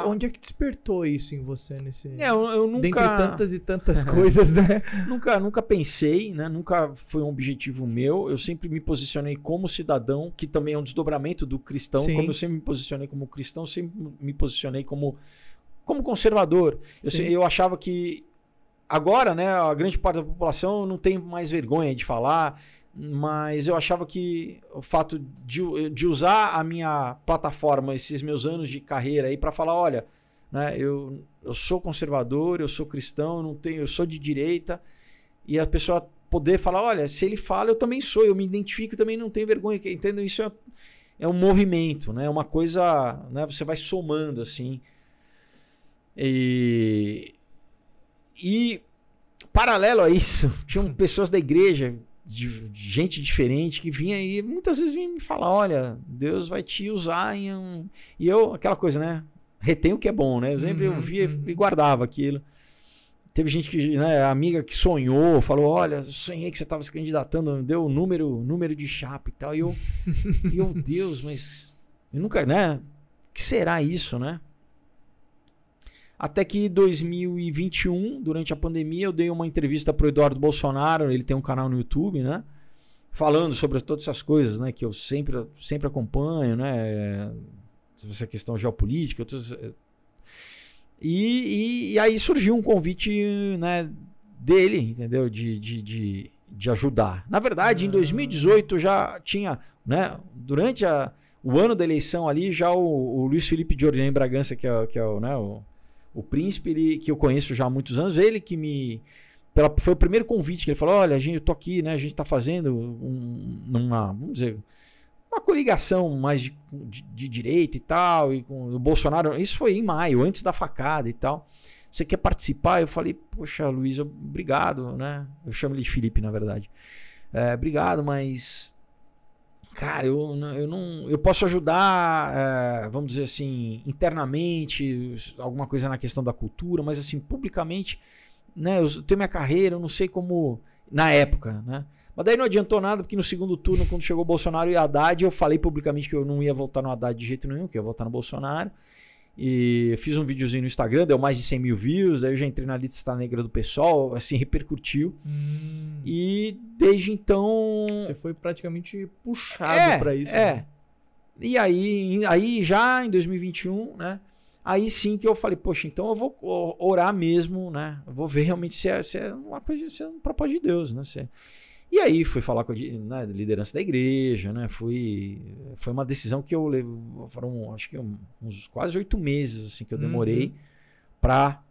onde é que despertou isso em você? Eu nunca... Dentre tantas e tantas coisas, né? Nunca pensei, né? Nunca foi um objetivo meu. Eu sempre me posicionei como cidadão, que também é um desdobramento do cristão. Sim. Como eu sempre me posicionei como cristão, sempre me posicionei como conservador. Eu achava que agora, né, a grande parte da população não tem mais vergonha de falar, mas eu achava que o fato de usar a minha plataforma, esses meus anos de carreira aí para falar, olha, né, eu sou conservador, eu sou cristão, eu sou de direita, e a pessoa poder falar, olha, se ele fala, eu também sou, eu me identifico, também não tenho vergonha, entendeu? Isso é um movimento, né? Uma coisa, né, você vai somando assim. E paralelo a isso, tinham pessoas da igreja, de gente diferente que vinha e muitas vezes vinha me falar, olha, Deus vai te usar e eu, aquela coisa, né, retém o que é bom, né, eu sempre eu via e guardava aquilo. Teve gente que, né, amiga que sonhou, falou, olha, eu sonhei que você estava se candidatando, deu o número de chapa e tal, e eu Deus, mas eu nunca, né, o que será isso, né? Até que em 2021, durante a pandemia, eu dei uma entrevista para o Eduardo Bolsonaro, ele tem um canal no YouTube, né? Falando sobre todas essas coisas, né? Que eu sempre acompanho, né? Essa questão geopolítica. E aí surgiu um convite, né, dele, entendeu? De ajudar. Na verdade, em 2018 já tinha, né? Durante o ano da eleição ali, já o Luiz Felipe de Orleans Bragança, que é o, né, o príncipe, que eu conheço já há muitos anos, ele que foi o primeiro convite que ele falou, olha, eu tô aqui, né, a gente tá fazendo vamos dizer, uma coligação mais de direita e tal, e com o Bolsonaro, isso foi em maio, antes da facada e tal, você quer participar? Eu falei, poxa, Luiz, obrigado, né, eu chamo ele de Felipe, na verdade, obrigado, mas... Cara, eu posso ajudar, vamos dizer assim, internamente, alguma coisa na questão da cultura, mas assim, publicamente, né, eu tenho minha carreira, eu não sei como, na época, né? Mas daí não adiantou nada, porque no segundo turno, quando chegou o Bolsonaro e o Haddad, eu falei publicamente que eu não ia votar no Haddad de jeito nenhum, que eu ia votar no Bolsonaro. E fiz um videozinho no Instagram, deu mais de 100 mil views, daí eu já entrei na lista negra do PSOL, assim, repercutiu. E desde então... Você foi praticamente puxado pra isso. Né? E aí já em 2021, né? Aí sim que eu falei, poxa, então eu vou orar mesmo, né? Eu vou ver realmente se é uma coisa, se é um propósito de Deus, né? E aí fui falar com a liderança da igreja, né? Foi uma decisão que eu levei, foram acho que uns quase 8 meses assim, que eu demorei para...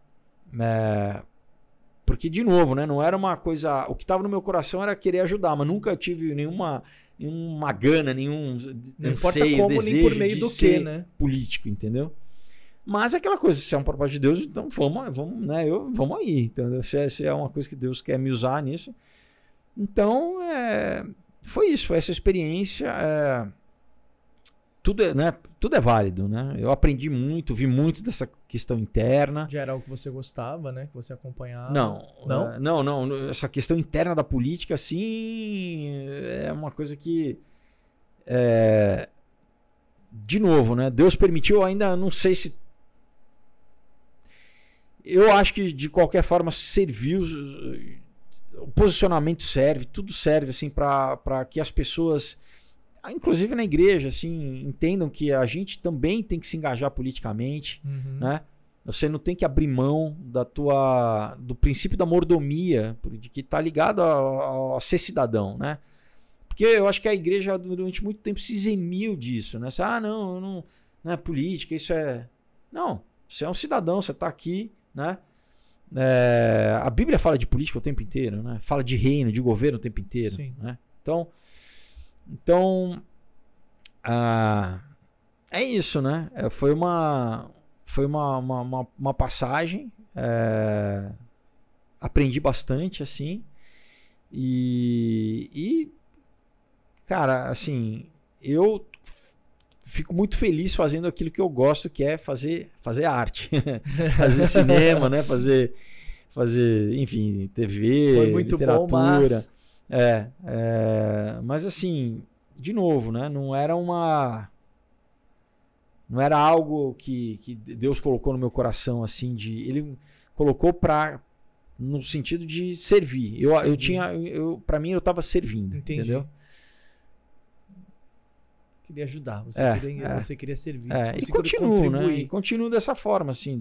porque, de novo, né? Não era uma coisa... O que estava no meu coração era querer ajudar, mas nunca tive nenhuma gana, nenhum não importa anseio, como, desejo nem por meio de do ser que, né? político, entendeu? Mas aquela coisa, se é um propósito de Deus, então vamos, né? Vamos aí. Entendeu? Se é uma coisa que Deus quer me usar nisso. Então, foi isso, foi essa experiência. Tudo é válido, né? Eu aprendi muito, vi muito dessa questão interna. Já era algo que você gostava, né? Que você acompanhava? Não. Essa questão interna da política, assim, é uma coisa que... de novo, né? Deus permitiu, eu ainda não sei se... Eu acho que, de qualquer forma, serviu... O posicionamento serve, tudo serve, assim, para que as pessoas... Inclusive na igreja, assim, entendam que a gente também tem que se engajar politicamente, né? Você não tem que abrir mão do princípio da mordomia, de que está ligado a ser cidadão, né? Porque eu acho que a igreja durante muito tempo se eximiu disso, né? Você, não é política, isso é... Não, você é um cidadão, você está aqui, né? A Bíblia fala de política o tempo inteiro, né? Fala de reino, de governo o tempo inteiro, né? Então, é isso, né? Foi uma passagem, aprendi bastante, assim, e cara, assim, eu fico muito feliz fazendo aquilo que eu gosto, que é fazer arte, fazer cinema, né? Fazer, enfim, TV, foi muito literatura. Bom, mas... mas assim, de novo, né? Não era algo que Deus colocou no meu coração, assim, ele colocou no sentido de servir. Para mim, eu estava servindo. Entendi. Entendeu? Queria ajudar, você queria servir. E continuo, né? E continuo dessa forma, assim,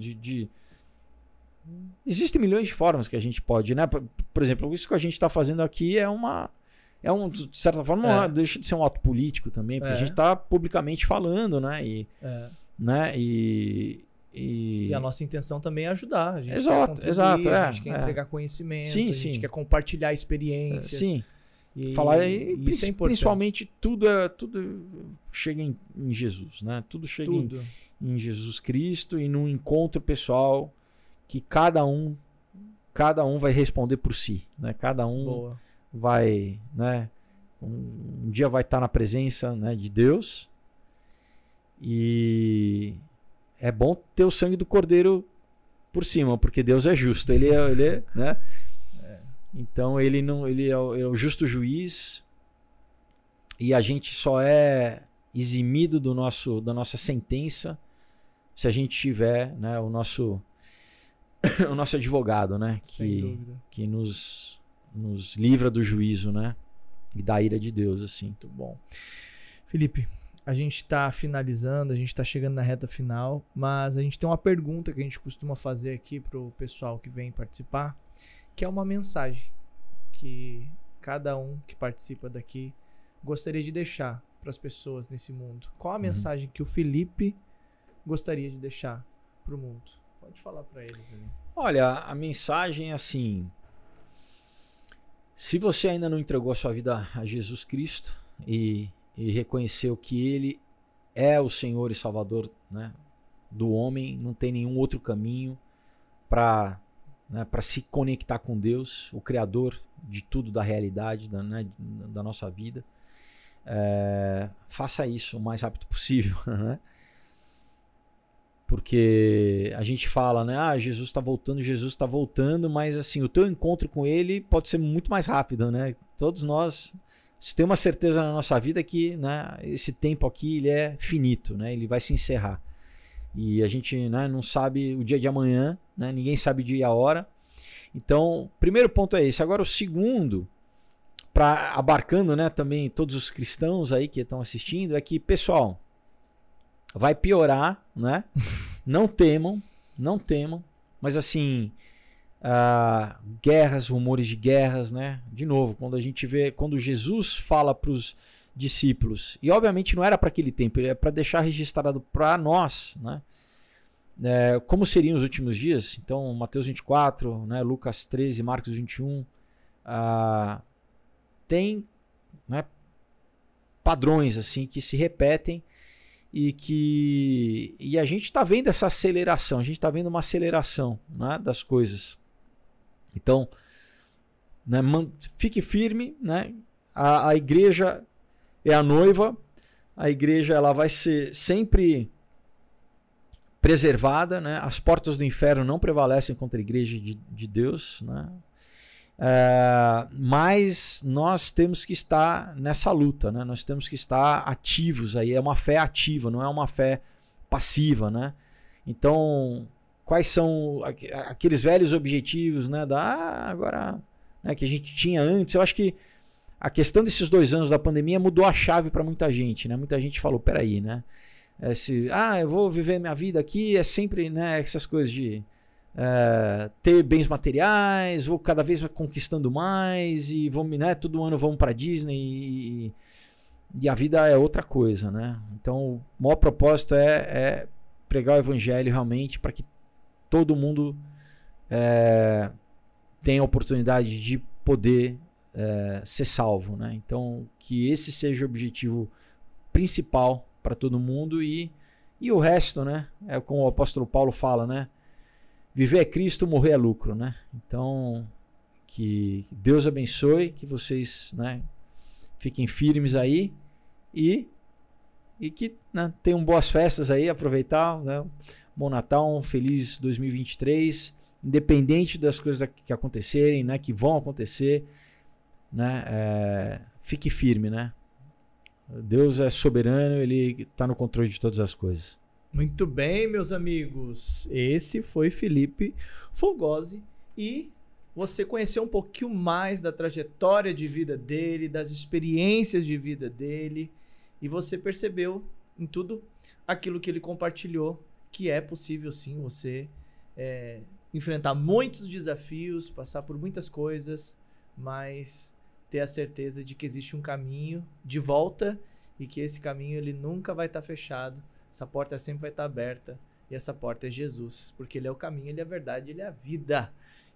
Existem milhões de formas que a gente pode, né? Por exemplo, isso que a gente está fazendo aqui de certa forma, não deixa de ser um ato político também, porque a gente está publicamente falando, né? E a nossa intenção também é ajudar. A gente exato. A gente quer entregar conhecimento, a gente quer compartilhar experiências. Sim. Isso é principalmente tudo chega em Jesus, né? Tudo chega em Jesus Cristo e num encontro pessoal que cada um vai responder por si, né? Cada um vai, né? Um dia vai estar na presença, né, de Deus, e é bom ter o sangue do Cordeiro por cima, porque Deus é justo, ele é né? Então ele é o justo juiz, e a gente só é eximido da nossa sentença se a gente tiver, né, o nosso advogado, né, que nos livra do juízo, né, e da ira de Deus, assim. Muito bom. Felipe, a gente está finalizando, a gente está chegando na reta final, mas a gente tem uma pergunta que a gente costuma fazer aqui pro pessoal que vem participar, que é uma mensagem que cada um que participa daqui gostaria de deixar para as pessoas nesse mundo. Qual a mensagem que o Felipe gostaria de deixar para o mundo? Pode falar para eles ali. Olha, a mensagem é assim: se você ainda não entregou a sua vida a Jesus Cristo e reconheceu que Ele é o Senhor e Salvador, né, do homem, não tem nenhum outro caminho para se conectar com Deus, o Criador de tudo, da realidade, da nossa vida, faça isso o mais rápido possível, né? Porque a gente fala, né? Jesus está voltando, mas assim, o teu encontro com Ele pode ser muito mais rápido, né? Todos nós temos uma certeza na nossa vida que, né, esse tempo aqui ele é finito, né? Ele vai se encerrar. E a gente, né, não sabe o dia de amanhã, né? Ninguém sabe o dia e a hora. Então, o primeiro ponto é esse. Agora, o segundo, abarcando, né, também todos os cristãos aí que estão assistindo, é que, pessoal, vai piorar, né? Não temam, mas assim, guerras, rumores de guerras, né? De novo, quando Jesus fala para os discípulos, e obviamente não era para aquele tempo, é para deixar registrado para nós, né? Como seriam os últimos dias. Então, Mateus 24, né? Lucas 13, Marcos 21, tem, né, padrões assim que se repetem e a gente está vendo essa aceleração, a gente está vendo uma aceleração, né, das coisas. Então, né, fique firme, né? A igreja é a noiva, a igreja ela vai ser sempre preservada, né? As portas do inferno não prevalecem contra a igreja de Deus, né? Mas nós temos que estar nessa luta, né? Nós temos que estar ativos aí, é uma fé ativa, não é uma fé passiva, né? Então, quais são aqueles velhos objetivos, né, agora, né, que a gente tinha antes? Eu acho que a questão desses 2 anos da pandemia mudou a chave para muita gente, né? Muita gente falou, peraí, né? Eu vou viver minha vida aqui, é sempre, né, essas coisas de ter bens materiais, vou cada vez conquistando mais e vamos, né, todo ano vamos para Disney e a vida é outra coisa, né? Então o maior propósito é pregar o evangelho realmente para que todo mundo tenha a oportunidade de poder ser salvo, né? Então que esse seja o objetivo principal para todo mundo e o resto, né? É como o apóstolo Paulo fala, né? Viver é Cristo, morrer é lucro, né? Então, que Deus abençoe, que vocês, né, fiquem firmes aí e que, né, tenham boas festas aí, aproveitar, né? Bom Natal, um feliz 2023, independente das coisas que acontecerem, né, que vão acontecer, né? Fique firme, né? Deus é soberano, Ele está no controle de todas as coisas. Muito bem, meus amigos. Esse foi Felipe Fogosi e você conheceu um pouquinho mais da trajetória de vida dele, das experiências de vida dele e você percebeu em tudo aquilo que ele compartilhou que é possível sim você enfrentar muitos desafios, passar por muitas coisas, mas ter a certeza de que existe um caminho de volta e que esse caminho ele nunca vai estar fechado. Essa porta sempre vai estar aberta e essa porta é Jesus, porque Ele é o caminho, Ele é a verdade, Ele é a vida.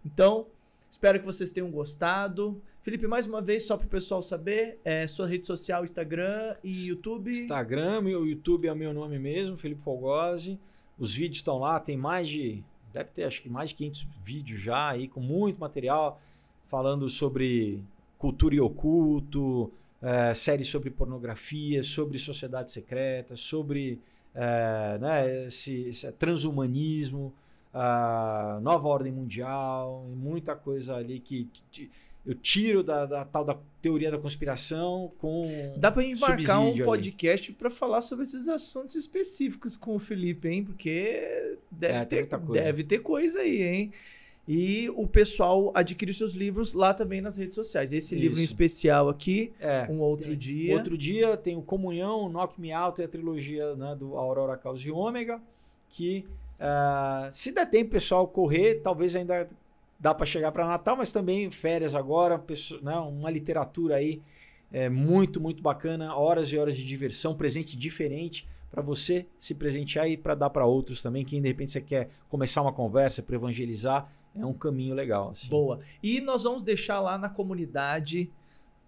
Então, espero que vocês tenham gostado. Felipe, mais uma vez, só para o pessoal saber, sua rede social, Instagram e YouTube? Instagram, meu YouTube é o meu nome mesmo, Felipe Fogosi. Os vídeos estão lá, tem deve ter acho que mais de 500 vídeos já aí, com muito material, falando sobre cultura e oculto, séries sobre pornografia, sobre sociedade secreta, sobre né, esse transhumanismo, nova ordem mundial, muita coisa ali que eu tiro da tal da teoria da conspiração com dá pra gente marcar um podcast para falar sobre esses assuntos específicos com o Felipe, hein? Porque deve ter coisa aí, hein? E o pessoal adquire seus livros lá também nas redes sociais. Esse livro em especial aqui, Um Outro Dia. Outro Dia tem o Comunhão, Knock Me Out e a trilogia, né, do Aurora, Caos e Ômega, que se der tempo, pessoal, correr, talvez ainda dá para chegar para Natal, mas também férias agora, né, uma literatura aí muito, muito bacana, horas e horas de diversão, presente diferente para você se presentear e para dar para outros também, quem de repente você quer começar uma conversa para evangelizar, é um caminho legal. Assim. Boa. E nós vamos deixar lá na comunidade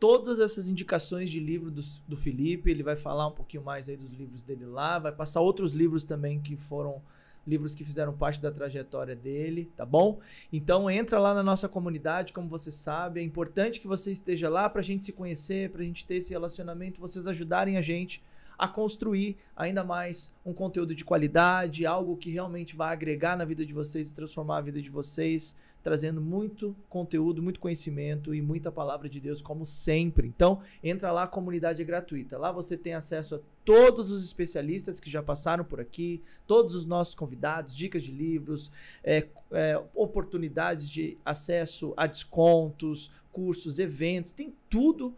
todas essas indicações de livro do Felipe. Ele vai falar um pouquinho mais aí dos livros dele lá. Vai passar outros livros também que foram livros que fizeram parte da trajetória dele, tá bom? Então entra lá na nossa comunidade, como você sabe. É importante que você esteja lá pra gente se conhecer, pra gente ter esse relacionamento, vocês ajudarem a gente a construir ainda mais um conteúdo de qualidade, algo que realmente vai agregar na vida de vocês e transformar a vida de vocês, trazendo muito conteúdo, muito conhecimento e muita palavra de Deus, como sempre. Então, entra lá, a comunidade é gratuita. Lá você tem acesso a todos os especialistas que já passaram por aqui, todos os nossos convidados, dicas de livros, oportunidades de acesso a descontos, cursos, eventos, tem tudo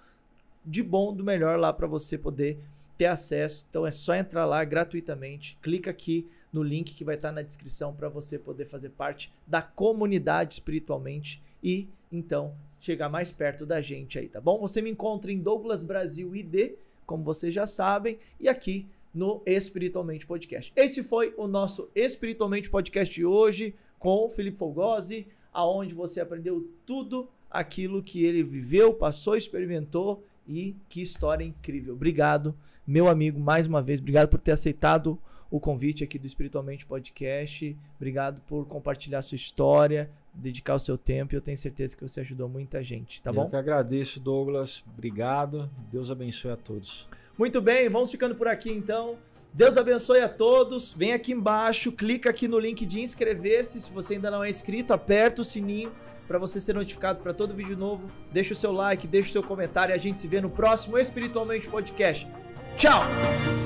de bom, do melhor lá para você poder ter acesso. Então é só entrar lá gratuitamente, clica aqui no link que vai estar na descrição para você poder fazer parte da comunidade espiritualmente e então chegar mais perto da gente aí, tá bom? Você me encontra em Douglas Brasil ID, como vocês já sabem, e aqui no Espiritualmente Podcast. Esse foi o nosso Espiritualmente Podcast de hoje com o Felipe Fogosi, aonde você aprendeu tudo aquilo que ele viveu, passou, experimentou e que história incrível. Obrigado, meu amigo, mais uma vez. Obrigado por ter aceitado o convite aqui do Espiritualmente Podcast. Obrigado por compartilhar a sua história, dedicar o seu tempo. E eu tenho certeza que você ajudou muita gente, tá bom? Eu que agradeço, Douglas. Obrigado. Deus abençoe a todos. Muito bem, vamos ficando por aqui então. Deus abençoe a todos. Vem aqui embaixo, clica aqui no link de inscrever-se. Se você ainda não é inscrito, aperta o sininho para você ser notificado para todo vídeo novo. Deixa o seu like, deixa o seu comentário e a gente se vê no próximo Espiritualmente Podcast. Tchau!